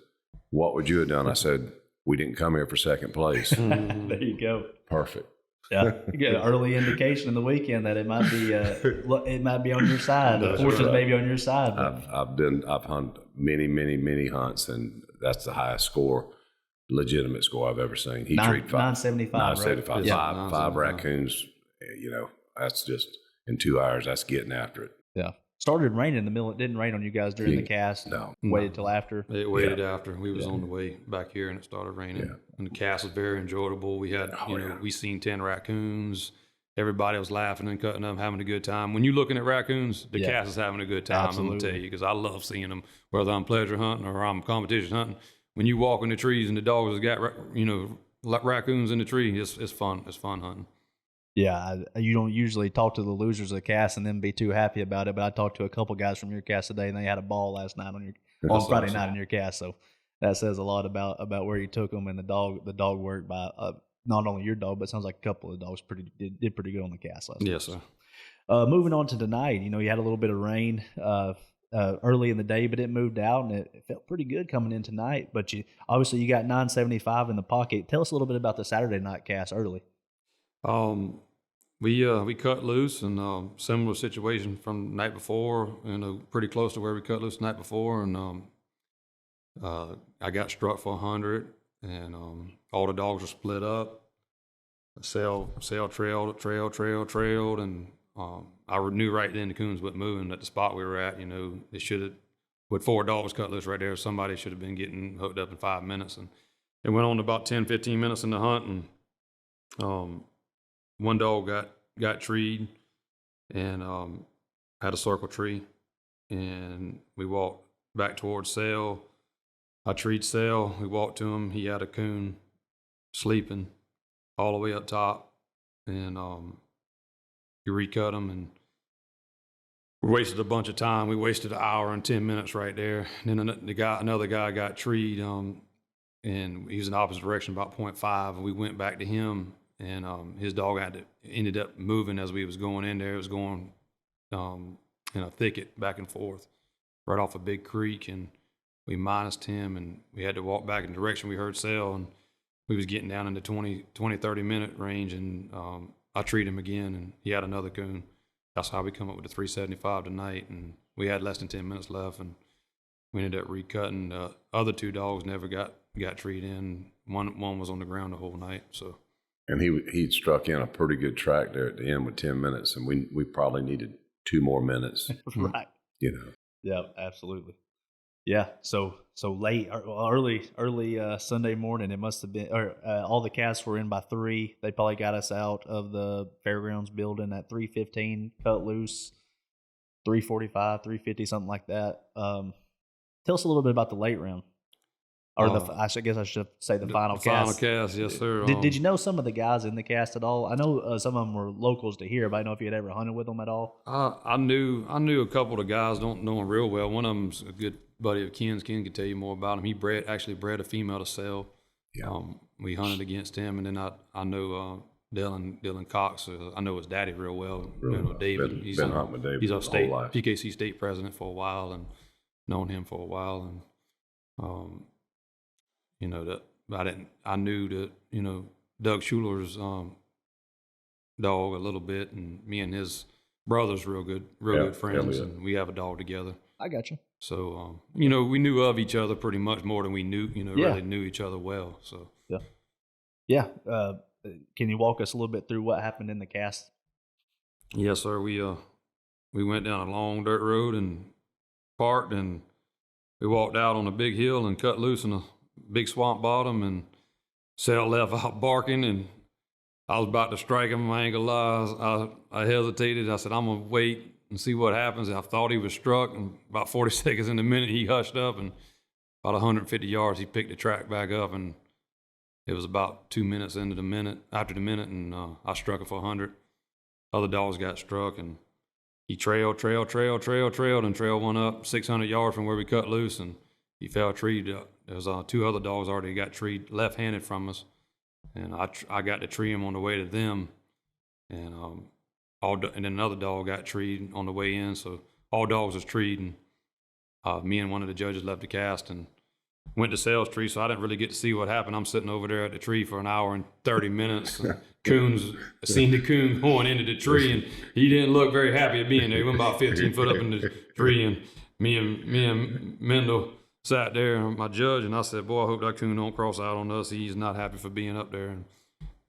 "What would you have done?" I said, "We didn't come here for second place." There you go. Perfect. Yeah, you get an early indication in the weekend that it might be on your side. The fortune may be on your side. I've hunted many hunts, and that's the highest score, legitimate score I've ever seen. He treated 975. 975. Right? Yeah. Five raccoons. That's just in 2 hours. That's getting after it. Yeah. Started raining in the middle. It didn't rain on you guys during the cast. No. Waited till after. It waited after. We was on the way back here, and it started raining. Yeah. And the cast was very enjoyable. We had, we seen 10 raccoons. Everybody was laughing and cutting up, having a good time. When you're looking at raccoons, the cast is having a good time. Absolutely. I'm going to tell you, because I love seeing them, whether I'm pleasure hunting or I'm competition hunting. When you walk in the trees and the dogs have got, raccoons in the tree, it's fun. It's fun hunting. Yeah, you don't usually talk to the losers of the cast and then be too happy about it. But I talked to a couple guys from your cast today, and they had a ball last night on Friday night on your cast. So that says a lot about where you took them, and the dog work by not only your dog, but it sounds like a couple of dogs did pretty good on the cast last night. Yes, sir. Moving on to tonight, you had a little bit of rain early in the day, but it moved out, and it felt pretty good coming in tonight. But you got 975 in the pocket. Tell us a little bit about the Saturday night cast early. We cut loose, and similar situation from the night before, pretty close to where we cut loose the night before, and I got struck for 100. and all the dogs were split up. Sale trailed, and I knew right then the coons wasn't moving at the spot we were at. You know, they should have, with 4 dogs cut loose right there, somebody should have been getting hooked up in 5 minutes. And it went on about 10, 15 minutes in the hunt, and one dog got treed and had a circle tree, and we walked back towards Sale. I treed Sale. We walked to him. He had a coon sleeping all the way up top, and you recut him, and we wasted a bunch of time. We wasted an hour and 10 minutes right there. And then another guy got treed, and he was in the opposite direction, about 0.5, and we went back to him, and his dog ended up moving as we was going in there. It was going in a thicket back and forth right off a big creek, and we minused him, and we had to walk back in the direction we heard Sale, and we was getting down in the 20, 30 minute range, and I treated him again, and he had another coon. That's how we come up with the 375 tonight, and we had less than 10 minutes left, and we ended up recutting. The other 2 dogs never got treated in. One was on the ground the whole night. So, and he struck in a pretty good track there at the end with 10 minutes, and we probably needed 2 more minutes. Right. You know. Yeah, absolutely. Yeah, so late, early Sunday morning, it must have been, or all the casts were in by 3. They probably got us out of the fairgrounds building at 3:15, cut loose, 3:45, 3:50, something like that. Tell us a little bit about the late round, or I guess I should say the final cast. Final cast, yes, sir. Did you know some of the guys in the cast at all? I know some of them were locals to here, but I don't know if you had ever hunted with them at all. I knew a couple of the guys, don't know them real well. One of them's a good buddy of Ken's. Ken could tell you more about him. He actually bred a female to sell. Yeah. We hunted against him, and then I know Dylan Cox. I know his daddy real well. You know, David. He's hunting with David. He's a whole life. PKC state president for a while, and known him for a while. And you know that I knew that, you know, Doug Schuler's dog a little bit, and me and his brother's real good friends, and we have a dog together. I got you. So, you know, we knew of each other pretty much more than we knew, you know, really knew each other well. So, yeah. Can you walk us a little bit through what happened in the cast? Yes, sir. We went down a long dirt road and parked, and we walked out on a big hill and cut loose in a big swamp bottom, and Sal left out barking, and I was about to strike him. I ain't gonna lie. I hesitated. I said, I'm gonna wait and see what happens. I thought he was struck, and about 40 seconds in the minute, he hushed up, and about 150 yards, he picked the track back up, and it was about 2 minutes after the minute, and I struck it for 100. Other dogs got struck, and he trailed, and trailed one up 600 yards from where we cut loose, and he fell treed. There was 2 other dogs already got treed left-handed from us, and I got to tree him on the way to them, and then another dog got treed on the way in. So all dogs was treed, and me and one of the judges left the cast and went to Sales Tree. So I didn't really get to see what happened. I'm sitting over there at the tree for an hour and 30 minutes. And seen the coon going into the tree, and he didn't look very happy at being there. He went about 15 foot up in the tree, and me and Mendel sat there, my judge, and I said, boy, I hope that coon don't cross out on us. He's not happy for being up there.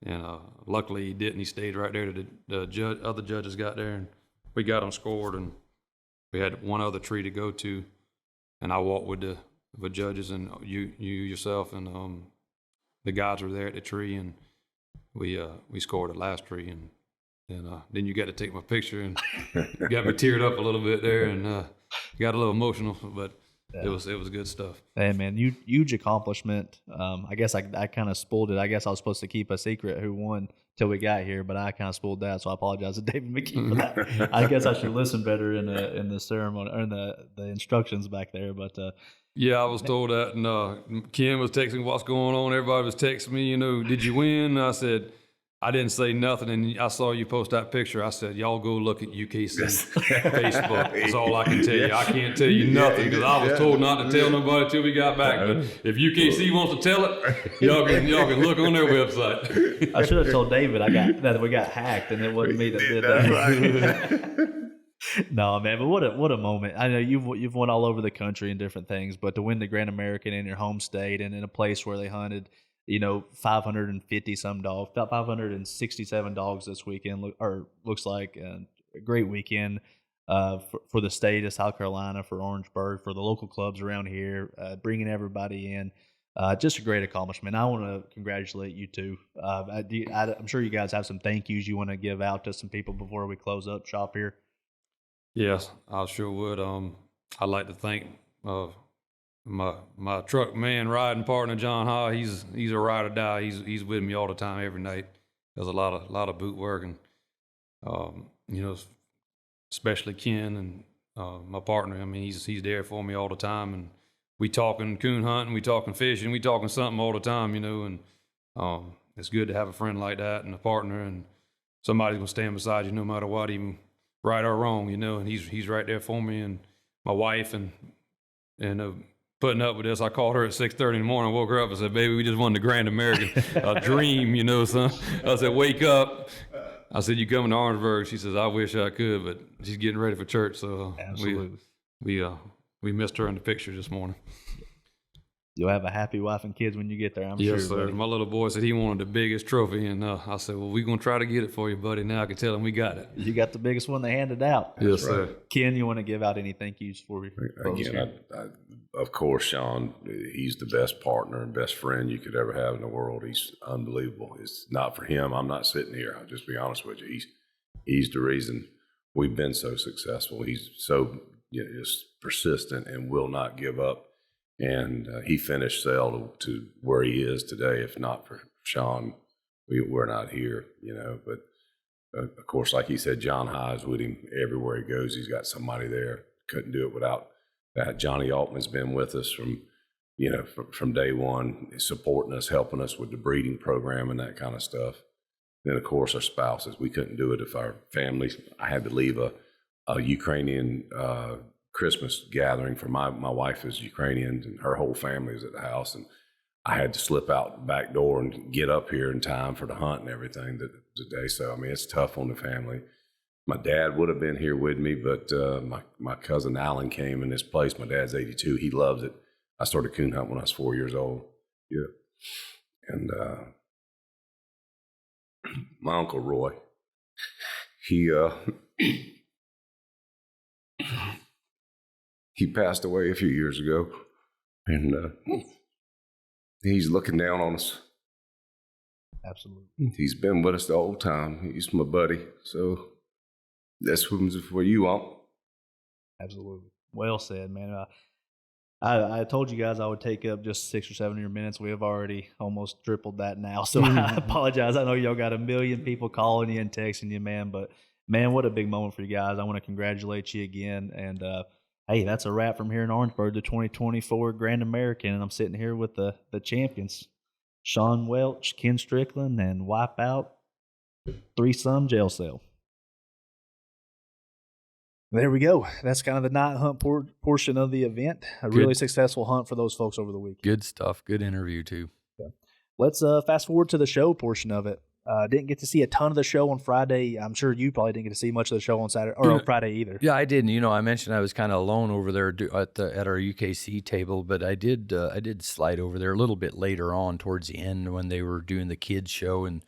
And luckily he didn't. He stayed right there till the other judges got there, and we got him scored, and we had one other tree to go to, and I walked with the judges, and you yourself, and the guys were there at the tree, and we scored the last tree, and then you got to take my picture, and got me teared up a little bit there, and got a little emotional, but it was good stuff. Hey man, huge accomplishment. I guess I kind of spoiled it. I guess I was supposed to keep a secret who won till we got here, but I kind of spoiled that, so I apologize to David McKee for that. I guess I should listen better in the ceremony or in the instructions back there. But yeah, I was told that, and Ken was texting what's going on. Everybody was texting me, you know, did you win? I said, I didn't say nothing, and I saw you post that picture. I said, y'all go look at UKC Facebook. That's all I can tell you. I can't tell you nothing because I was told not to tell nobody till we got back. But if UKC wants to tell it, y'all can look on their website. I should have told David that we got hacked, and it wasn't me that did that. No, man, but what a moment. I know you've won all over the country and different things, but to win the Grand American in your home state and in a place where they hunted, 550 some dogs, about 567 dogs this weekend, looks like a great weekend for the state of South Carolina, for Orangeburg, for the local clubs around here, bringing everybody in. Just a great accomplishment. I want to congratulate you too. I'm sure you guys have some thank yous you want to give out to some people before we close up shop here. Yes, I sure would. I'd like to thank my truck man riding partner John Ha. He's a ride or die. He's with me all the time, every night. Does a lot of boot work, and especially Ken and my partner. I mean, he's there for me all the time, and we talking coon hunting, we talking fishing, we talking something all the time, and it's good to have a friend like that and a partner and somebody's gonna stand beside you no matter what, even right or wrong, and he's right there for me, and my wife and putting up with this. I called her at 6:30 in the morning, woke her up and said, "Baby, we just won the Grand American, a dream, son." I said, "Wake up." I said, "You coming to Orangeburg?" She says, "I wish I could, but she's getting ready for church." So absolutely, we missed her in the picture this morning. You'll have a happy wife and kids when you get there, I'm yes, sure. Sir. Buddy. My little boy said he wanted the biggest trophy, and I said, "Well, we're going to try to get it for you, buddy." Now I can tell him we got it. You got the biggest one they handed out. Yes, sir. Ken, you want to give out any thank yous for me? Again, of course, Sean, he's the best partner and best friend you could ever have in the world. He's unbelievable. It's not for him, I'm not sitting here. I'll just be honest with you. He's the reason we've been so successful. He's so just persistent and will not give up. And he finished Sale to where he is today. If not for Sean, we're not here, But of course, like he said, John High is with him everywhere he goes. He's got somebody there. Couldn't do it without that. Johnny Altman's been with us from day one, supporting us, helping us with the breeding program and that kind of stuff. Then, of course, our spouses. We couldn't do it if our families. I had to leave a Ukrainian Christmas gathering for my wife is Ukrainian, and her whole family is at the house, and I had to slip out the back door and get up here in time for the hunt and everything today. So, I mean, it's tough on the family. My dad would have been here with me, but my cousin Alan came in this place. My dad's 82. He loves it. I started coon hunting when I was 4 years old. Yeah. And my Uncle Roy, he passed away a few years ago, and he's looking down on us. Absolutely. He's been with us the whole time. He's my buddy, so that's what you want. Absolutely. Well said, man. I told you guys I would take up just 6 or 7 of your minutes. We have already almost tripled that now, so I apologize. I know y'all got a million people calling you and texting you, man, but man, what a big moment for you guys. I want to congratulate you again, and hey, that's a wrap from here in Orangeburg, the 2024 Grand American, and I'm sitting here with the champions, Sean Welch, Ken Strickland, and Wipeout, threesome jail cell. There we go. That's kind of the night hunt portion of the event. Really successful hunt for those folks over the weekend. Good stuff. Good interview, too. Yeah. Let's fast forward to the show portion of it. Didn't get to see a ton of the show on Friday. I'm sure you probably didn't get to see much of the show on Saturday or on Friday either. Yeah, I didn't. I mentioned I was kind of alone over there at our UKC table, but I did slide over there a little bit later on towards the end when they were doing the kids show, and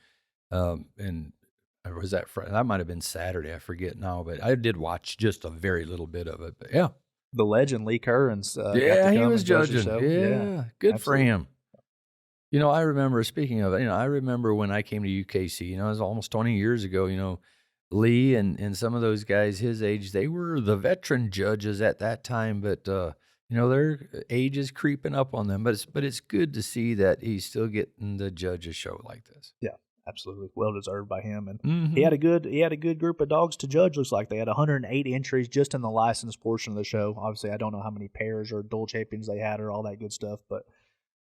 was that Friday? That might have been Saturday. I forget now, but I did watch just a very little bit of it. But yeah, the legend Lee Curran's. He was judging. Yeah, good absolutely. For him. I remember, speaking of it, I remember when I came to UKC, it was almost 20 years ago, Lee and some of those guys his age, they were the veteran judges at that time, but, their age is creeping up on them, but it's good to see that he's still getting to judge a show like this. Yeah, absolutely. Well deserved by him. And he had a good group of dogs to judge. Looks like they had 108 entries just in the license portion of the show. Obviously, I don't know how many pairs or dual champions they had or all that good stuff, but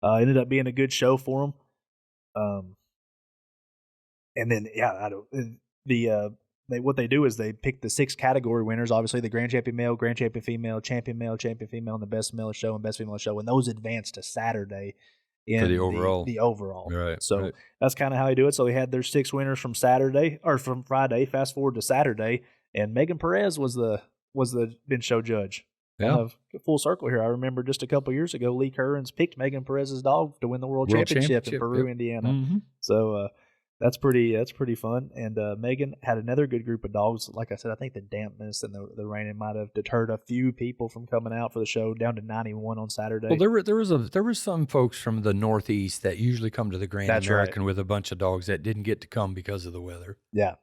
ended up being a good show for them. And then, what they do is they pick the 6 category winners. Obviously, the Grand Champion Male, Grand Champion Female, Champion Male, Champion Female, and the Best Male Show and Best Female Show. And those advance to Saturday in the overall. The overall. Right. So that's kind of how they do it. So they had their 6 winners from Friday. Fast forward to Saturday, And Megan Perez was the bench show judge. Yeah. Full circle here. I remember just a couple years ago, Lee Currens picked Megan Perez's dog to win the World Championship in Peru, Indiana. Mm-hmm. So that's pretty fun. And Megan had another good group of dogs. Like I said, I think the dampness and the rain might have deterred a few people from coming out for the show, down to 91 on Saturday. Well, there was some folks from the Northeast that usually come to the Grand American with a bunch of dogs that didn't get to come because of the weather. Yeah,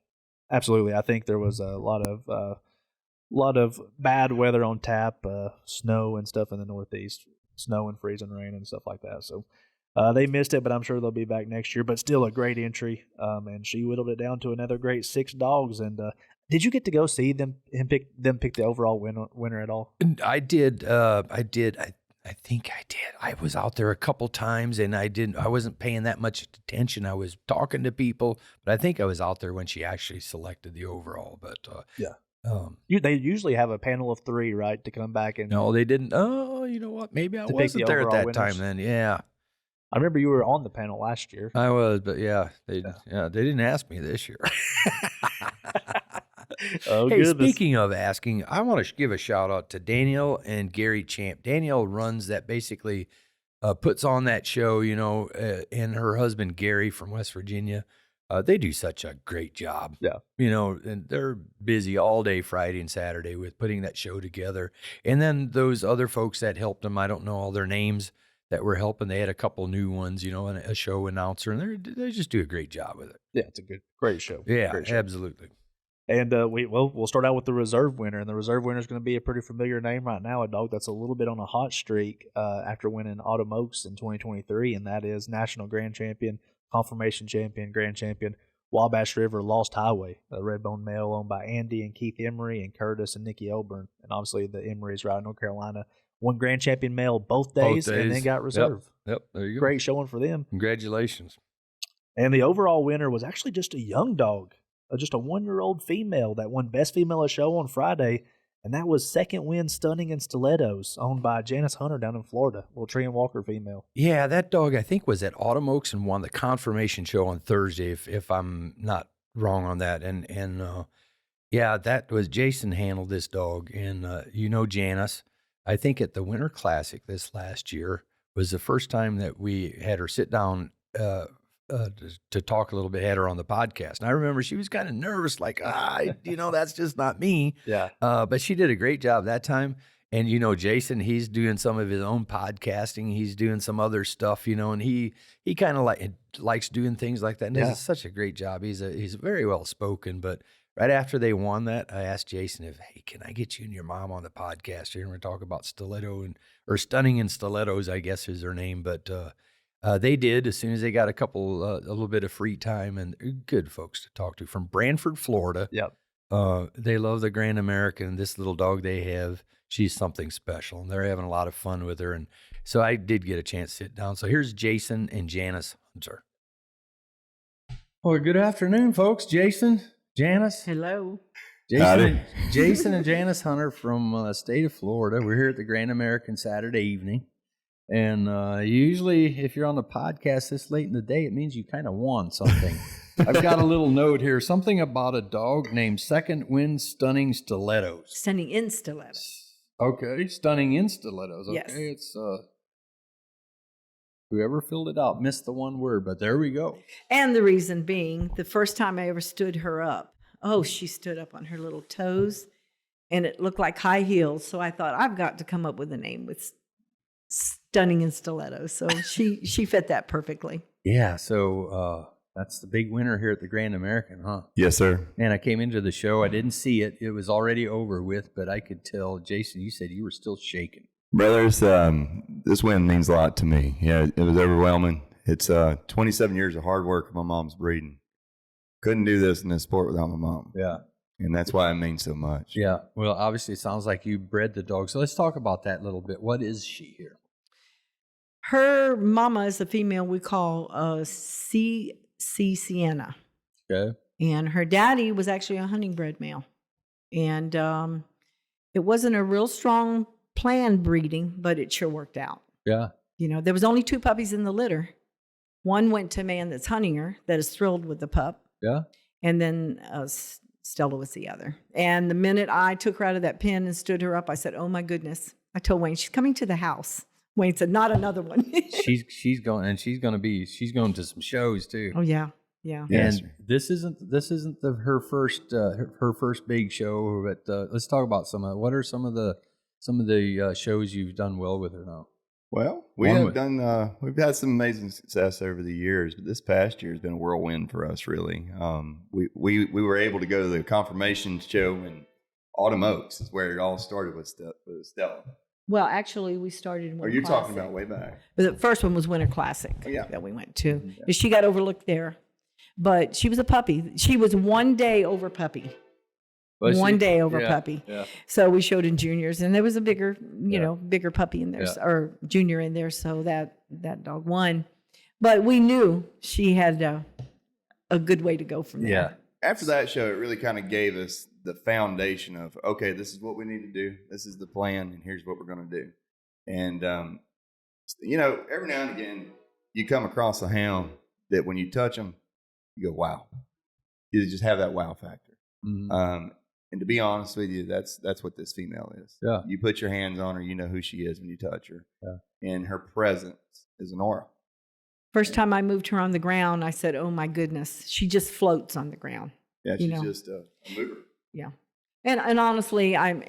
absolutely. I think there was a lot of bad weather on tap, snow and stuff in the Northeast, snow and freezing rain and stuff like that. So they missed it, but I'm sure they'll be back next year. But still a great entry, and she whittled it down to another great 6 dogs. And did you get to go see them pick the overall winner at all? I did. I think I did. I was out there a couple times, and I wasn't paying that much attention. I was talking to people, but I think I was out there when she actually selected the overall. But yeah. They usually have a panel of 3, right, to come back and. No, they didn't. Oh, you know what? Maybe I wasn't there at that time then. Yeah, I remember you were on the panel last year. I was, but they didn't ask me this year. Oh, hey, goodness. Speaking of asking, I want to give a shout out to Danielle and Gary Champ. Danielle runs that, basically puts on that show, and her husband Gary from West Virginia. They do such a great job. Yeah. And they're busy all day Friday and Saturday with putting that show together. And then those other folks that helped them, I don't know all their names, that were helping. They had a couple new ones, and a show announcer, and they just do a great job with it. Yeah, it's a great show. Yeah, great show. Absolutely. And we'll start out with the reserve winner, and the reserve winner is going to be a pretty familiar name right now, a dog that's a little bit on a hot streak after winning Autumn Oaks in 2023, and that is National Grand Champion, Confirmation Champion, Grand Champion, Wabash River Lost Highway, a red-bone male owned by Andy and Keith Emery and Curtis and Nikki Elburn. And obviously the Emerys right in North Carolina. Won Grand Champion male both days. And then got reserve. Yep, there you go. Great showing for them. Congratulations. And the overall winner was actually just a young dog, just a 1-year-old female that won Best Female of Show on Friday. And that was Second Wind Stunning in Stilettos, owned by Janice Hunter down in Florida, little Tree and Walker female. Yeah, that dog I think was at Autumn Oaks and won the Confirmation Show on Thursday, if I'm not wrong on that. And yeah, that was Jason handled this dog, and Janice. I think at the Winter Classic this last year was the first time that we had her sit down to talk a little bit, had her on the podcast. And I remember she was kind of nervous, like, that's just not me. Yeah. But she did a great job that time. And, Jason, he's doing some of his own podcasting. He's doing some other stuff, and he kind of likes doing things like that. And This is such a great job. He's very well spoken. But right after they won that, I asked Jason hey, can I get you and your mom on the podcast here? And we're talking about or Stunning in Stilettos, I guess is her name. But they did as soon as they got a little bit of free time, and good folks to talk to from Branford, Florida. Yep. They love the Grand American. This little dog they have, she's something special, and they're having a lot of fun with her. And so I did get a chance to sit down. So here's Jason and Janice Hunter. Well, good afternoon, folks. Jason, Janice. Hello. Jason and Janice Hunter from the state of Florida. We're here at the Grand American Saturday evening. And usually if you're on the podcast this late in the day, it means you kind of won something. I've got a little note here, something about a dog named Second Wind Stunning Stilettos. Stunning in Stilettos. Okay, Stunning in Stilettos. Okay, yes. It's whoever filled it out missed the one word, but there we go. And the reason being, the first time I ever stood her up, she stood up on her little toes, and it looked like high heels. So I thought, I've got to come up with a name with Stunning in Stilettos. So she fit that perfectly. Yeah, so that's the big winner here at the Grand American, huh? Yes, sir. And I came into the show. I didn't see it. It was already over with, but I could tell. Jason, you said you were still shaking. Brothers, this win means a lot to me. Yeah, it was overwhelming. It's 27 years of hard work of my mom's breeding. Couldn't do this in this sport without my mom. Yeah. And that's why it means so much. Yeah. Well, obviously, it sounds like you bred the dog. So let's talk about that a little bit. What is she here? Her mama is a female we call C. Sienna. Okay. And her daddy was actually a hunting bred male. And it wasn't a real strong planned breeding, but it sure worked out. Yeah. There was only 2 puppies in the litter. One went to a man that's hunting her, that is thrilled with the pup. Yeah. And then Stella was the other. And the minute I took her out of that pen and stood her up, I said, "Oh my goodness." I told Wayne, "She's coming to the house." Wayne said, "Not another one." she's going to some shows too. Oh yeah. Yeah. And this isn't her first big show, but let's talk about what are some of the shows you've done well with her now. Well, we've had some amazing success over the years, but this past year has been a whirlwind for us, really. We were able to go to the confirmation show in Autumn Oaks, is where it all started with Stella. Well, actually, we started in Winter You're Classic. talking about way back. But the first one was Winter Classic that we went to. Yeah. She got overlooked there. But she was a puppy. She was one day over puppy. Day over puppy. Yeah. So we showed in juniors, and there was a bigger, bigger puppy in there, or junior in there. So that dog won. But we knew she had a good way to go from there. Yeah. After that show, it really kind of gave us the foundation of, okay, this is what we need to do. This is the plan, and here's what we're going to do. And, every now and again, you come across a hound that when you touch them, you go, wow. You just have that wow factor. Mm-hmm. And to be honest with you, that's what this female is. Yeah. You put your hands on her, you know who she is when you touch her. Yeah. And her presence is an aura. First time I moved her on the ground, I said, "Oh my goodness, she just floats on the ground." Yeah, she's just a mover. Yeah. And honestly, I've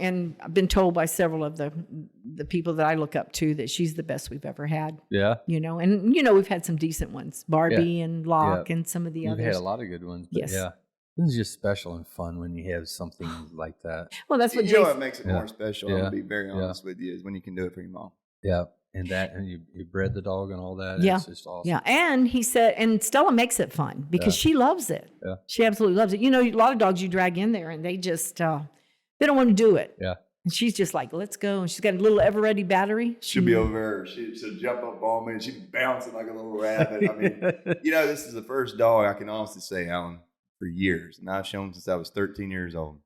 been told by several of the people that I look up to that she's the best we've ever had. Yeah. And we've had some decent ones, Barbie and Locke and some of the others. We've had a lot of good ones. But yeah. It's just special and fun when you have something like that. Well, that's what what makes it more special. I'm gonna be very honest with you, is when you can do it for your mom. Yeah. And you bred the dog and all that. Yeah. It's just awesome. Yeah. And he said, and Stella makes it fun because she loves it. Yeah. She absolutely loves it. A lot of dogs you drag in there and they just, they don't want to do it. Yeah. And she's just like, let's go. And she's got a little ever-ready battery. She'll be over there. She'll jump up on me and she'll be bouncing like a little rabbit. I mean, this is the first dog I can honestly say, Alan, for years. And I've shown since I was 13 years old.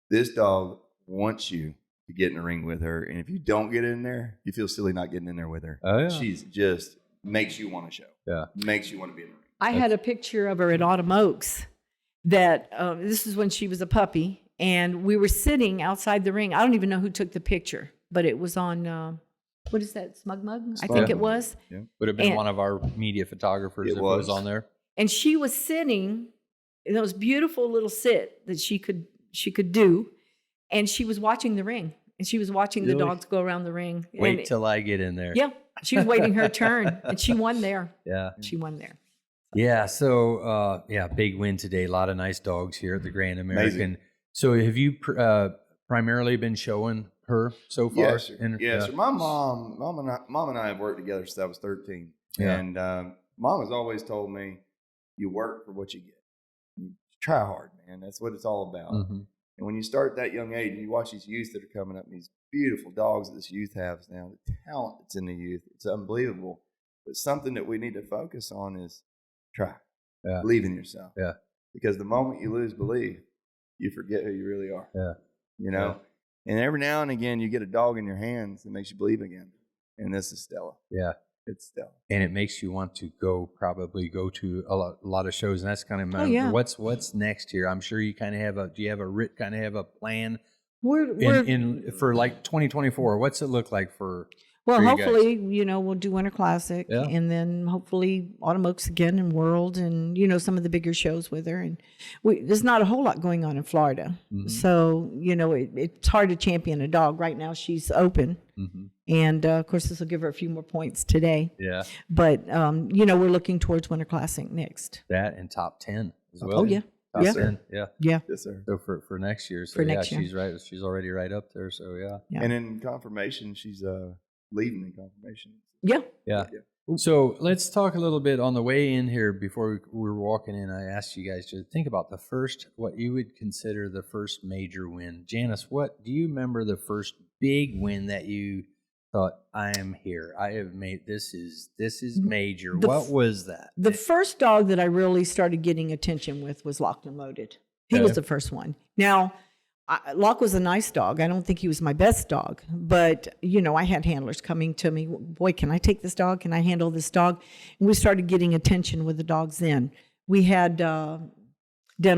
This dog wants you to get in the ring with her, and if you don't get in there, you feel silly not getting in there with her. Oh yeah, she's just makes you want to show. Yeah, makes you want to be in the ring. I had a picture of her at Autumn Oaks. That this is when she was a puppy, and we were sitting outside the ring. I don't even know who took the picture, but it was on what is that, Smug Mug? I think it was. Yeah, would have been one of our media photographers if it was on there. And she was sitting in those beautiful little sit that she could do, and she was watching the ring. And she was watching the dogs go around the ring. Wait till I get in there. Yeah. She was waiting her turn. And she won there. Yeah. She won there. Yeah. So, big win today. A lot of nice dogs here at the Grand American. Amazing. So have you primarily been showing her so far? Yes, sir. Yes, sir. My mom and I have worked together since I was 13. Yeah. And mom has always told me, you work for what you get. You try hard, man. That's what it's all about. Mm-hmm. And when you start at that young age and you watch these youth that are coming up, and these beautiful dogs that this youth has now, the talent that's in the youth, it's unbelievable. But something that we need to focus on is try. Yeah. Believe in yourself. Yeah. Because the moment you lose belief, you forget who you really are. Yeah. Yeah. And every now and again, you get a dog in your hands that makes you believe again. And this is Stella. Yeah. It's Stella. And it makes you want to probably go to a lot of shows. And that's kind of what's next here. I'm sure you kind of have a plan for like 2024. What's it look like for? Well, hopefully, we'll do Winter Classic and then hopefully Autumn Oaks again and World and, some of the bigger shows with her. And there's not a whole lot going on in Florida. Mm-hmm. So, it's hard to champion a dog. Right now she's open. Mm-hmm. And, of course, this will give her a few more points today. Yeah. But, we're looking towards Winter Classic next. That and top 10 as well. Oh, yeah. Top 10. Yeah. Yeah. Yes, sir. So for next year. So, she's right. She's already right up there. So, yeah. And in confirmation, she's leading in confirmation. Yeah. So let's talk a little bit on the way in here. Before we were walking in, I asked you guys to think about what you would consider the first major win. Janice, what do you remember the first big win that you thought, I am here, I have made, this is major? What was that? The first dog that I really started getting attention with was Locked and Loaded. He was the first one. Now, Locke was a nice dog. I don't think he was my best dog, but I had handlers coming to me. Boy, can I take this dog? Can I handle this dog? And we started getting attention with the dogs then. We had Denim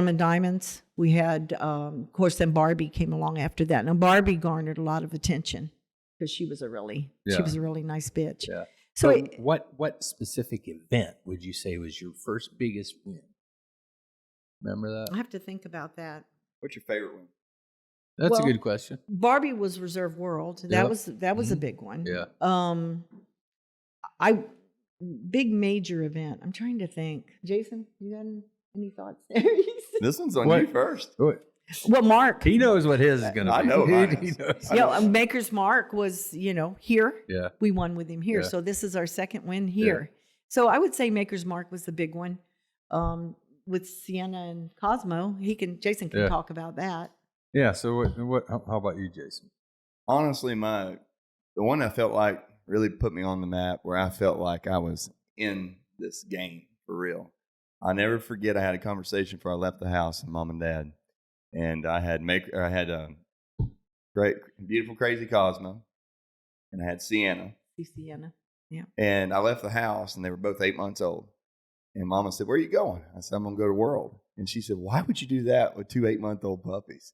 and Diamonds. We had, of course, then Barbie came along after that. Now Barbie garnered a lot of attention because she was a really nice bitch. Yeah. So what specific event would you say was your first biggest win? Remember that? I have to think about that. What's your favorite one? That's a good question. Barbie was Reserve World. That was a big one. Yeah. Big major event. I'm trying to think. Jason, you got any thoughts there? This one's on you first. Well, Mark. He knows what his is going to be. I know. Maker's Mark was, here. Yeah. We won with him here. Yeah. So this is our second win here. Yeah. So I would say Maker's Mark was the big one. With Sienna and Cosmo, Jason can talk about that. Yeah. So how about you, Jason? Honestly, the one I felt like really put me on the map, where I felt like I was in this game for real. I'll never forget, I had a conversation before I left the house with Mom and Dad, and I had a great, beautiful, crazy Cosmo, and I had Sienna. Sienna, yeah. And I left the house, and they were both 8 months old. And Mama said, "Where are you going?" I said, "I'm going to go to World." And she said, "Why would you do that with 2 8-month-old puppies?"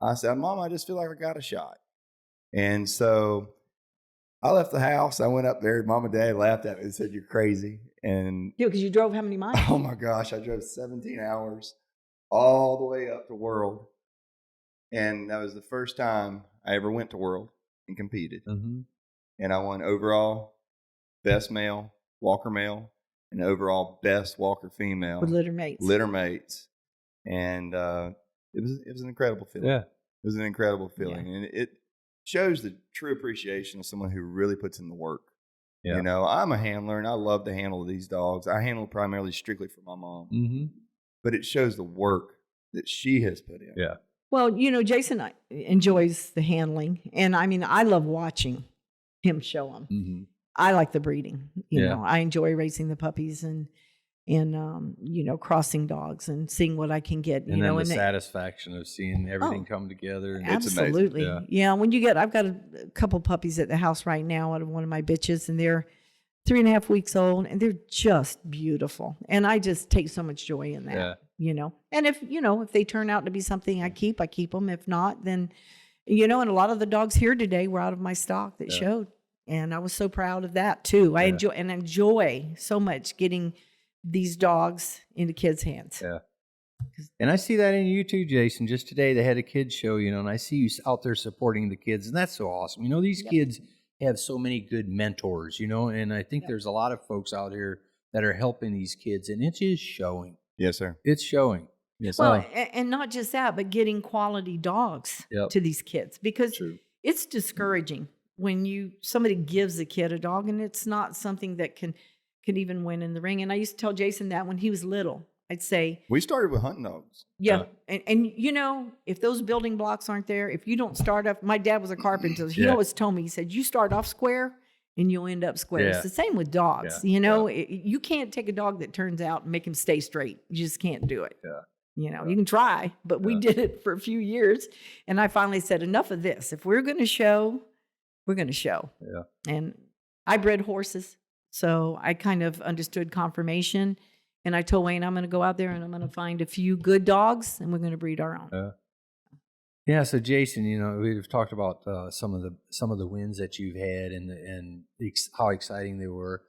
I said, "Mama, I just feel like I got a shot." And so I left the house. I went up there. Mom and Dad laughed at me and said, "You're crazy." And yeah, because you drove how many miles? Oh my gosh, I drove 17 hours all the way up to World. And that was the first time I ever went to World and competed. Mm-hmm. And I won overall best male, walker male, and overall best walker female. With litter mates. Litter mates. And it was an incredible feeling. Yeah. It was an incredible feeling. Yeah. And it shows the true appreciation of someone who really puts in the work. Yeah. I'm a handler, and I love to handle these dogs. I handle primarily strictly for my mom. Mm-hmm. But it shows the work that she has put in. Yeah. Well, Jason enjoys the handling. And, I love watching him show them. Mm-hmm. I like the breeding. You know, I enjoy raising the puppies and crossing dogs and seeing what I can get. And then the satisfaction of seeing everything come together. Absolutely. It's yeah. When I've got a couple puppies at the house right now out of one of my bitches, and they're 3.5 weeks old, and they're just beautiful. And I just take so much joy in that, And if they turn out to be something I keep them. If not, then, and a lot of the dogs here today were out of my stock that showed. And I was so proud of that too. I enjoy so much getting these dogs into kids' hands. Yeah. And I see that in you too, Jason. Just today they had a kids show, and I see you out there supporting the kids, and that's so awesome. These kids have so many good mentors, and I think there's a lot of folks out here that are helping these kids, and it is showing. Yes, sir. It's showing. Yes, well, and not just that, but getting quality dogs to these kids, because it's discouraging when somebody gives a kid a dog and it's not something that can even win in the ring. And I used to tell Jason that when he was little, I'd say, we started with hunting dogs. Yeah. And if those building blocks aren't there, if you don't start off, my dad was a carpenter. He always told me, he said, you start off square and you'll end up square. Yeah. It's the same with dogs. Yeah. You can't take a dog that turns out and make him stay straight. You just can't do it. Yeah. You can try, but we did it for a few years. And I finally said, enough of this. If we're going to show, we're going to show. Yeah. And I bred horses. So I kind of understood confirmation, and I told Wayne I'm going to go out there and I'm going to find a few good dogs, and we're going to breed our own. Yeah. So Jason, we've talked about some of the wins that you've had and how exciting they were.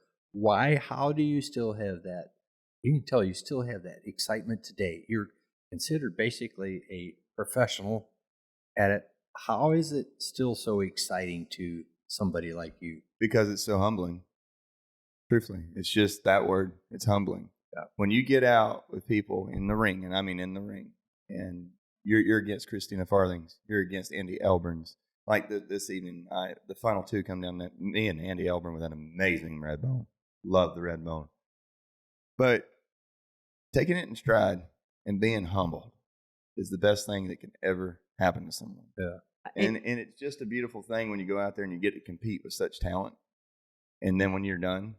How do you still have that? You can tell you still have that excitement today. You're considered basically a professional at it. How is it still so exciting to somebody like you? Because it's so humbling. Truthfully, it's just that word. It's humbling. Yeah. When you get out with people in the ring, and I mean in the ring, and you're against Christina Farthings, you're against Andy Elburns. Like this evening, the final two come down. Me and Andy Elburn with that amazing red bone. Love the red bone. But taking it in stride and being humbled is the best thing that can ever happen to someone. Yeah. And it's just a beautiful thing when you go out there and you get to compete with such talent. And then when you're done,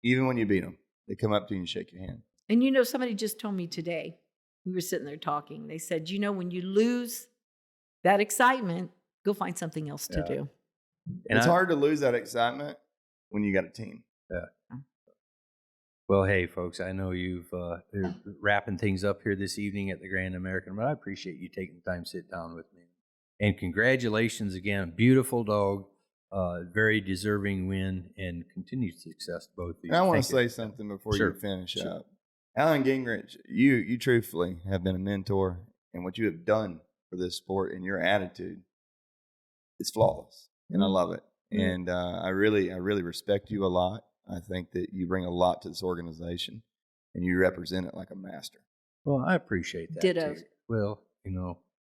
even when you beat them, they come up to you and shake your hand. And somebody just told me today, we were sitting there talking, they said, when you lose that excitement, go find something else to do. And it's hard to lose that excitement when you got a team. Yeah. Well, hey, folks, I know you've they're wrapping things up here this evening at the Grand American, but I appreciate you taking the time to sit down with me. And congratulations again. Beautiful dog, very deserving win, and continued success to both of you. I want to say something before you finish up. Alan Gingrich, you truthfully have been a mentor, and what you have done for this sport and your attitude is flawless, and I love it. And I really respect you a lot. I think that you bring a lot to this organization, and you represent it like a master. Well, I appreciate that. Ditto. Too. Well,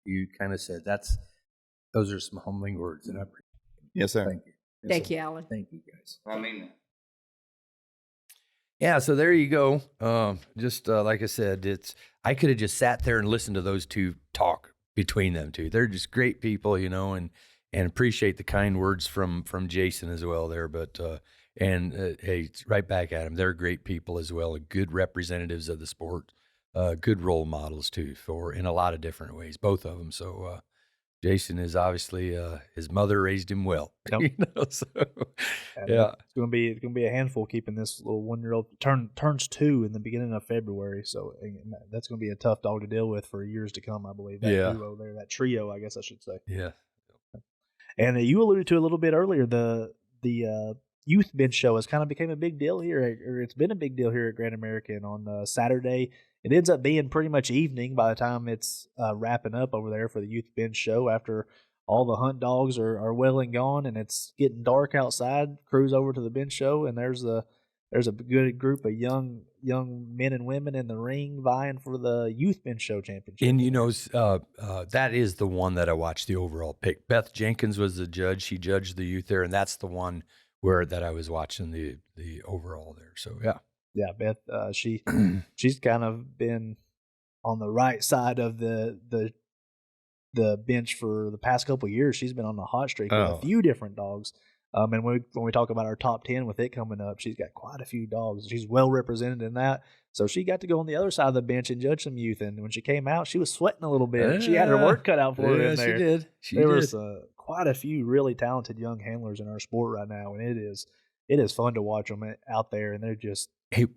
you kind of said those are some humbling words, and I appreciate it. Yes, sir. Thank you. Yes, Thank sir. you, Alan. Thank you, guys. I mean that. Yeah, so there you go. Just like I said, I could have just sat there and listened to those two talk between them two. They're just great people, and appreciate the kind words from Jason as well there. But hey, right back at them. They're great people as well, good representatives of the sport, good role models too in a lot of different ways, both of them. So Jason is obviously his mother raised him well. Yep. So yeah, it's gonna be a handful keeping this little 1-year-old. Turns 2 in the beginning of February, so that's gonna be a tough dog to deal with for years to come, I believe. That duo there, that trio, I guess I should say. Yeah. And you alluded to a little bit earlier, the youth bench show has kind of became a big deal here, or it's been a big deal here at Grand American on Saturday. It ends up being pretty much evening by the time it's wrapping up over there for the youth bench show. After all the hunt dogs are well and gone, and it's getting dark outside, cruise over to the bench show, and there's a good group of young men and women in the ring vying for the youth bench show championship. And that is the one that I watched the overall pick. Beth Jenkins was the judge. She judged the youth there, and that's the one that I was watching the overall there. So yeah, Beth, she's kind of been on the right side of the bench for the past couple of years. She's been on the hot streak with a few different dogs. And when we talk about our top 10 with it coming up, she's got quite a few dogs. She's well represented in that. So she got to go on the other side of the bench and judge some youth. And when she came out, she was sweating a little bit. She had her work cut out for her in there. She did. There was quite a few really talented young handlers in our sport right now, and it is fun to watch them out there. And they're just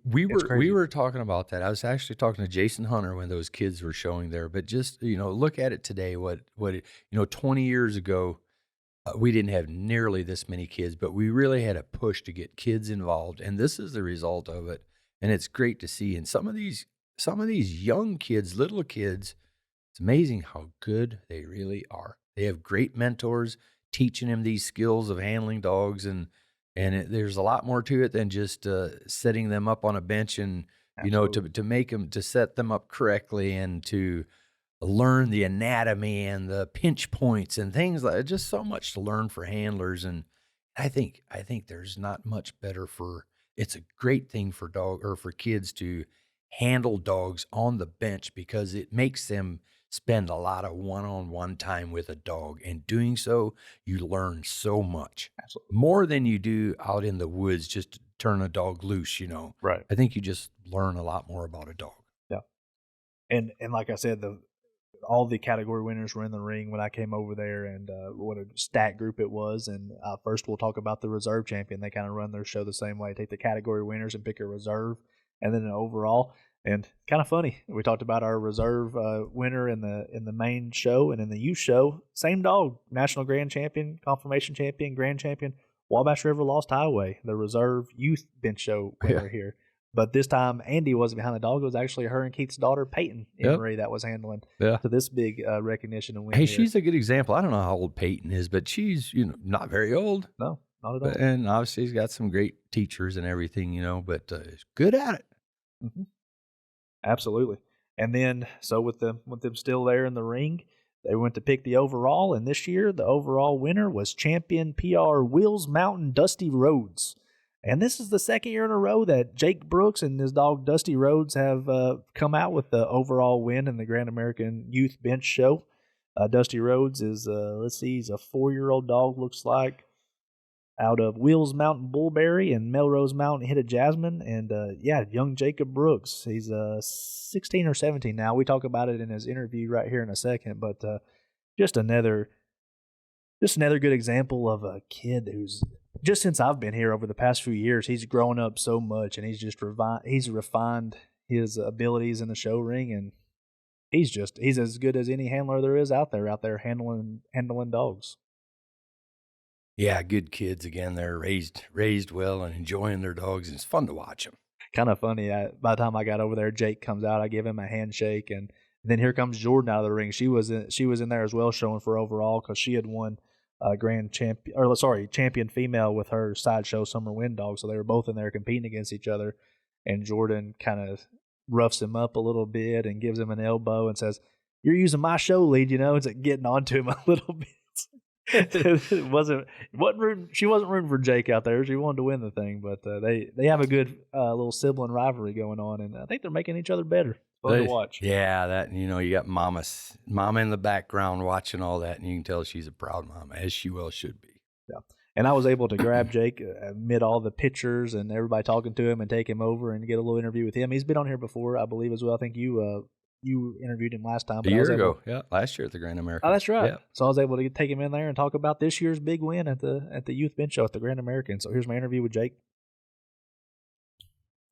we were talking about that. I was actually talking to Jason Hunter when those kids were showing there. But just look at it today. What 20 years ago. We didn't have nearly this many kids, but we really had a push to get kids involved, and this is the result of it. And it's great to see. And some of these young kids, little kids, it's amazing how good they really are. They have great mentors teaching them these skills of handling dogs, and there's a lot more to it than just setting them up on a bench and to make them, to set them up correctly and to learn the anatomy and the pinch points and things like just so much to learn for handlers. And I think there's not much better it's a great thing for kids to handle dogs on the bench, because it makes them spend a lot of one-on-one time with a dog. And doing so, you learn so much. Absolutely. More than you do out in the woods just to turn a dog loose, Right. I think you just learn a lot more about a dog. Yeah. And like I said, all the category winners were in the ring when I came over there, and what a stacked group it was. And first we'll talk about the reserve champion. They kind of run their show the same way. Take the category winners and pick a reserve and then an overall. And kind of funny, we talked about our reserve winner in the main show, and in the youth show, same dog, national grand champion, confirmation champion, grand champion, Wabash River Lost Highway, the reserve youth bench show winner here. But this time, Andy wasn't behind the dog. It was actually her and Keith's daughter, Peyton Emery, that was handling to this big recognition and win. Hey, she's a good example. I don't know how old Peyton is, but she's not very old. No, not at all. And obviously, she's got some great teachers and everything, but good at it. Mm-hmm. Absolutely. And then, so with them still there in the ring, they went to pick the overall. And this year, the overall winner was champion PR Wills Mountain Dusty Rhodes. And this is the second year in a row that Jake Brooks and his dog Dusty Rhodes have come out with the overall win in the Grand American Youth Bench Show. Dusty Rhodes is, he's a 4-year-old dog, looks like, out of Wills Mountain Bullberry and Melrose Mountain Hidden Jasmine. And, young Jacob Brooks. He's 16 or 17 now. We talk about it in his interview right here in a second. But just another good example of a kid who's just since I've been here over the past few years, he's grown up so much, and he's refined his abilities in the show ring, and he's as good as any handler there is out there handling dogs. Yeah, good kids again. They're raised well and enjoying their dogs, and it's fun to watch them. Kind of funny. By the time I got over there, Jake comes out. I give him a handshake, and then here comes Jordan out of the ring. She was in there as well, showing for overall because she had won champion female with her sideshow summer wind dog. So they were both in there competing against each other, and Jordan kind of roughs him up a little bit and gives him an elbow and says, "You're using my show lead, you know." It's like getting onto him a little bit. She wasn't rooting for Jake out there. She wanted to win the thing, but they have a good little sibling rivalry going on, and I think they're making each other better. Fun to watch. Yeah, that you got mama in the background watching all that, and you can tell she's a proud mama, as she well should be. Yeah, and I was able to grab Jake amid all the pictures and everybody talking to him and take him over and get a little interview with him. He's been on here before, I believe, as well. I think you interviewed him last time. A year ago, last year at the Grand American. Oh, that's right. Yeah. So I was able to take him in there and talk about this year's big win at the Youth Bench Show at the Grand American. So here's my interview with Jake.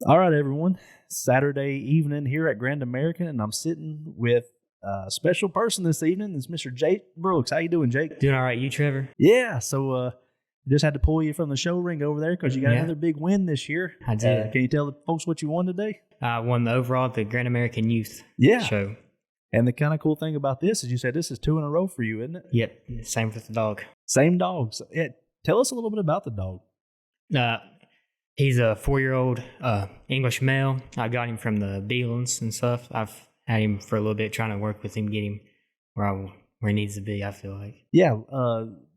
All right, everyone. Saturday evening here at Grand American, and I'm sitting with a special person this evening. It's Mr. Jake Brooks. How you doing, Jake? Doing all right. You, Trevor? Yeah. So just had to pull you from the show ring over there because you got another big win this year. I did. Can you tell the folks what you won today? I won the overall at the Grand American Youth Show. And the kind of cool thing about this is you said this is 2 in a row for you, isn't it? Yep. Same with the dog. Same dogs. Yeah. Tell us a little bit about the dog. He's a 4-year-old English male. I got him from the Beelans and stuff. I've had him for a little bit, trying to work with him, get him where he needs to be, I feel like. Yeah.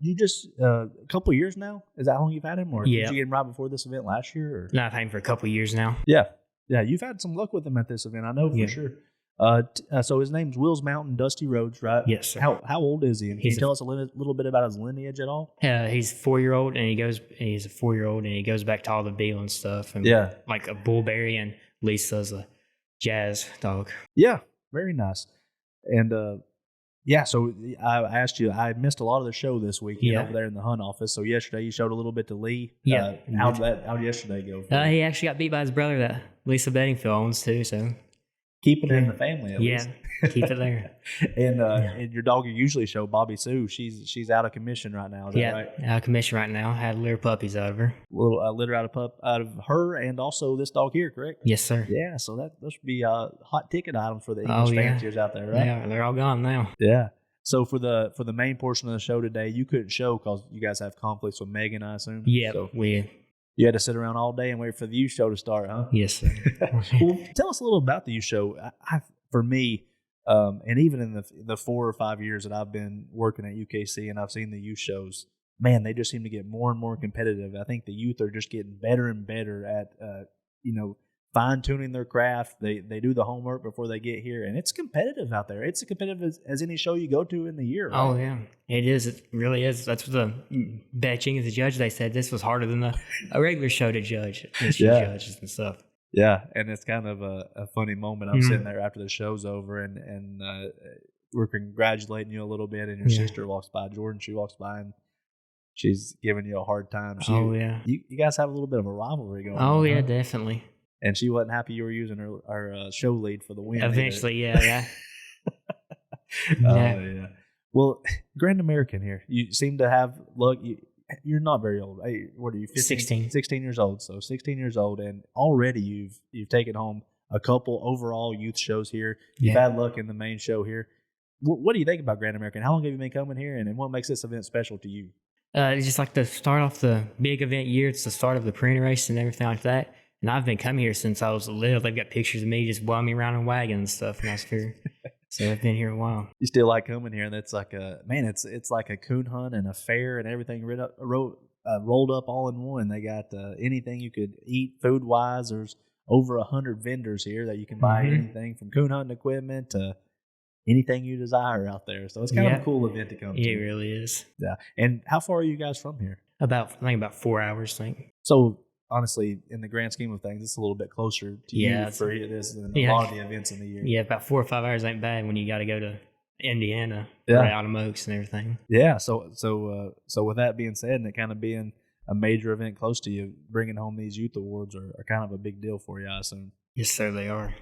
You just a couple of years now? Is that how long you've had him? Or did you get him right before this event last year? Or? No, I've had him for a couple of years now. Yeah. Yeah, you've had some luck with him at this event, I know for sure. So his name's Wills Mountain Dusty Roads, right? Yes, sir. How old is he? And can you tell us a little bit about his lineage at all? He's 4-year-old, and he's a 4-year-old, and he goes back to all the Beal and stuff. And like a Bullberry, and Lisa's a Jazz dog. Yeah, very nice. And so I asked you, I missed a lot of the show this week over there in the hunt office. So yesterday you showed a little bit to Lee. Yeah. How'd yesterday go? He actually got beat by his brother that Lisa Bedingfield owns too, so. Keep it in the family at least. Keep it there. And your dog you usually show, Bobby Sue, she's out of commission right now. Is that right? Out of commission right now. Had litter puppies out of her. Little litter out of her, and also this dog here, correct? Yes, sir. Yeah, so those should be hot ticket items for the English fanciers out there, right? Yeah, they're all gone now. Yeah. So for the main portion of the show today, you couldn't show because you guys have conflicts with Megan, I assume. Yeah, so you had to sit around all day and wait for the youth show to start, huh? Yes, sir. Well, tell us a little about the youth show. For me, and even in the 4 or 5 years that I've been working at UKC and I've seen the youth shows, man, they just seem to get more and more competitive. I think the youth are just getting better and better at, fine-tuning their craft. They do the homework before they get here, and it's competitive out there. It's as competitive as any show you go to in the year. Right? Oh, yeah. It is. It really is. That's what the Beth Jenkins, the judge, they said this was harder than a regular show to judge. Judges and stuff. Yeah, and it's kind of a funny moment. I'm sitting there after the show's over, and we're congratulating you a little bit, and your sister walks by, Jordan. She walks by, and she's giving you a hard time. You guys have a little bit of a rivalry going on. Oh, yeah, definitely. And she wasn't happy you were using her show lead for the win. Eventually, yeah. Yeah. Well, Grand American here. You seem to have luck. You're not very old. Hey, what are you? 15? 16 years old. So 16 years old, and already you've taken home a couple overall youth shows here. You've had luck in the main show here. What do you think about Grand American? How long have you been coming here, and what makes this event special to you? It's just like to start off the big event year. It's the start of the printing race and everything like that. And I've been coming here since I was little. They've got pictures of me just blowing me around in wagons and stuff when I was here. So I've been here a while. You still like coming here, and that's like it's like a coon hunt and a fair and everything rolled up all in one. They got anything you could eat food wise. There's over 100 vendors here that you can buy anything from coon hunting equipment to anything you desire out there. So it's kind of a cool event to come to. It really is. Yeah. And how far are you guys from here? I think about 4 hours, I think. So honestly, in the grand scheme of things, it's a little bit closer to you for this than a lot of the events in the year. Yeah, about 4 or 5 hours ain't bad when you got to go to Indiana, right out of Oaks and everything. Yeah. So with that being said, and it kind of being a major event close to you, bringing home these youth awards are kind of a big deal for you, I assume. Yes, sir, they are.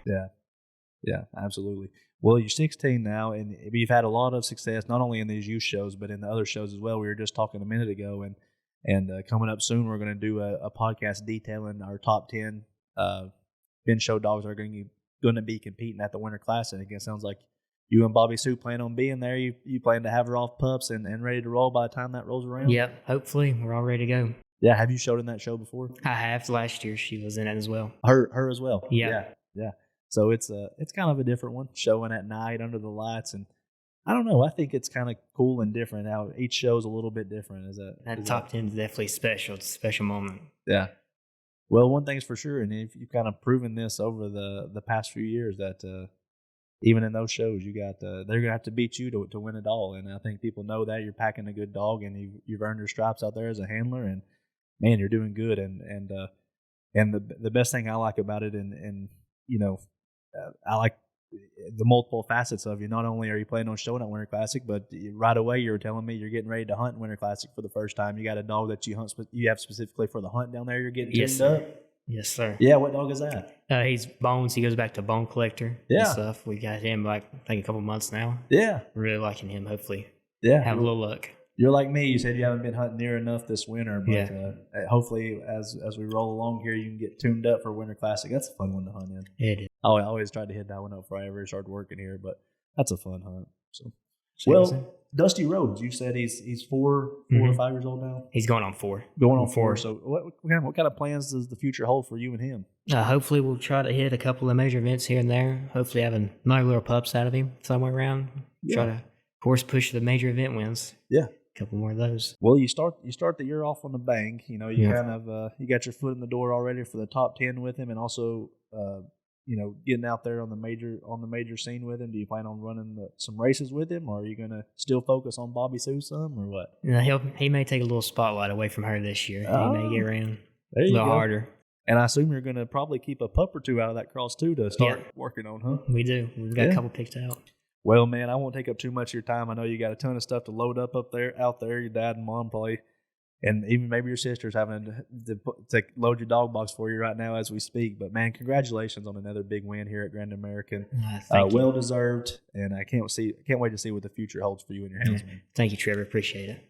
Yeah, absolutely. Well, you're 16 now, and you've had a lot of success, not only in these youth shows, but in the other shows as well. We were just talking a minute ago, and coming up soon, we're going to do a podcast detailing our top 10 bench show dogs that are going to be competing at the Winter Classic. It sounds like you and Bobby Sue plan on being there. You plan to have her off pups and ready to roll by the time that rolls around? Yep, hopefully. We're all ready to go. Yeah, have you showed in that show before? I have. Last year she was in it as well. Her as well? Yeah. So it's kind of a different one, showing at night under the lights, and I don't know. I think it's kind of cool and different. How each show's a little bit different. That top 10 is definitely special. It's a special moment. Yeah. Well, one thing's for sure, and you've kind of proven this over the past few years that even in those shows, they're gonna have to beat you to win it all. And I think people know that you're packing a good dog, and you've earned your stripes out there as a handler, and man, you're doing good. And the best thing I like about it, and I like the multiple facets of you. Not only are you planning on showing at Winter Classic, but right away you were telling me you're getting ready to hunt Winter Classic for the first time. You got a dog that you have specifically for the hunt down there. You're getting tuned up. Yes, sir. Yeah, what dog is that? He's Bones. He goes back to Bone Collector and stuff. We got him I think a couple months now. Yeah. Really liking him. Hopefully, have a little luck. You're like me. You said you haven't been hunting near enough this winter, but hopefully as we roll along here, you can get tuned up for Winter Classic. That's a fun one to hunt in. It is. I always tried to hit that one up before I ever started working here, but that's a fun hunt. So, well, Dusty Rhodes, you said he's four or 5 years old now. He's going on 4. Going on 4. So what kind of plans does the future hold for you and him? Hopefully we'll try to hit a couple of major events here and there. Hopefully have another little pups out of him somewhere around. Try to, of course, push the major event wins. Yeah. Couple more of those. Well, you start the year off on the bang. You kind of you got your foot in the door already for the top 10 with him, and also getting out there on the major scene with him. Do you plan on running some races with him, or are you going to still focus on Bobby Sue some, or what? He may take a little spotlight away from her this year. He may get around a little harder. And I assume you're going to probably keep a pup or two out of that cross too to start working on, huh? We do. We've got a couple picked out. Well, man, I won't take up too much of your time. I know you got a ton of stuff to load up out there. Your dad and mom probably, and even maybe your sister's having to load your dog box for you right now as we speak. But man, congratulations on another big win here at Grand American. Well deserved, and I can't wait to see what the future holds for you and your hounds, man. Thank you, Trevor. Appreciate it.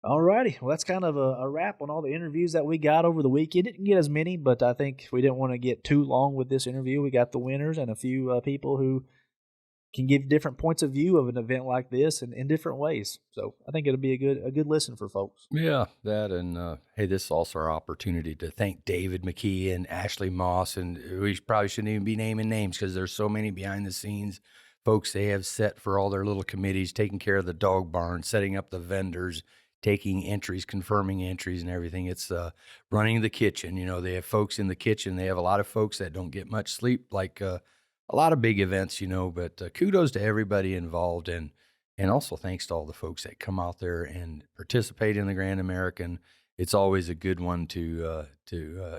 All righty. Well, that's kind of a wrap on all the interviews that we got over the week. You didn't get as many, but I think we didn't want to get too long with this interview. We got the winners and a few people who can give different points of view of an event like this in different ways. So I think it'll be a good listen for folks. Yeah, that and hey, this is also our opportunity to thank David McKee and Ashley Moss, and we probably shouldn't even be naming names because there's so many behind the scenes folks they have set for all their little committees, taking care of the dog barn, setting up the vendors, taking entries, confirming entries and everything. It's running the kitchen. They have folks in the kitchen. They have a lot of folks that don't get much sleep, like a lot of big events, but kudos to everybody involved, and also thanks to all the folks that come out there and participate in the Grand American. It's always a good one to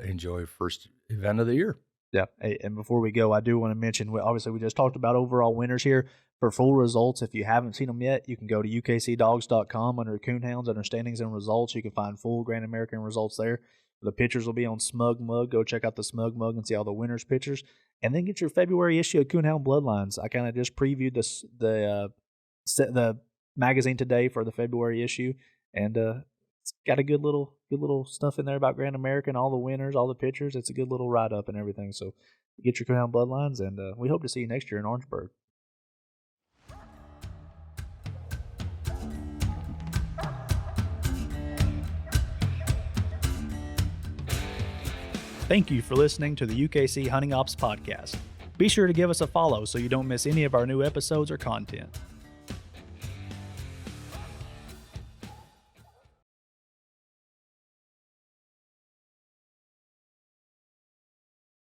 enjoy first event of the year. Yeah, and before we go, I do want to mention, obviously we just talked about overall winners here. For full results, if you haven't seen them yet, you can go to ukcdogs.com under Coonhounds, under Standings and Results. You can find full Grand American results there. The pictures will be on Smug Mug. Go check out the Smug Mug and see all the winners' pictures. And then get your February issue of Coonhound Bloodlines. I kind of just previewed the magazine today for the February issue, and it's got a good little stuff in there about Grand American, all the winners, all the pictures. It's a good little write-up and everything. So get your Coonhound Bloodlines, and we hope to see you next year in Orangeburg. Thank you for listening to the UKC Hunting Ops Podcast. Be sure to give us a follow so you don't miss any of our new episodes or content.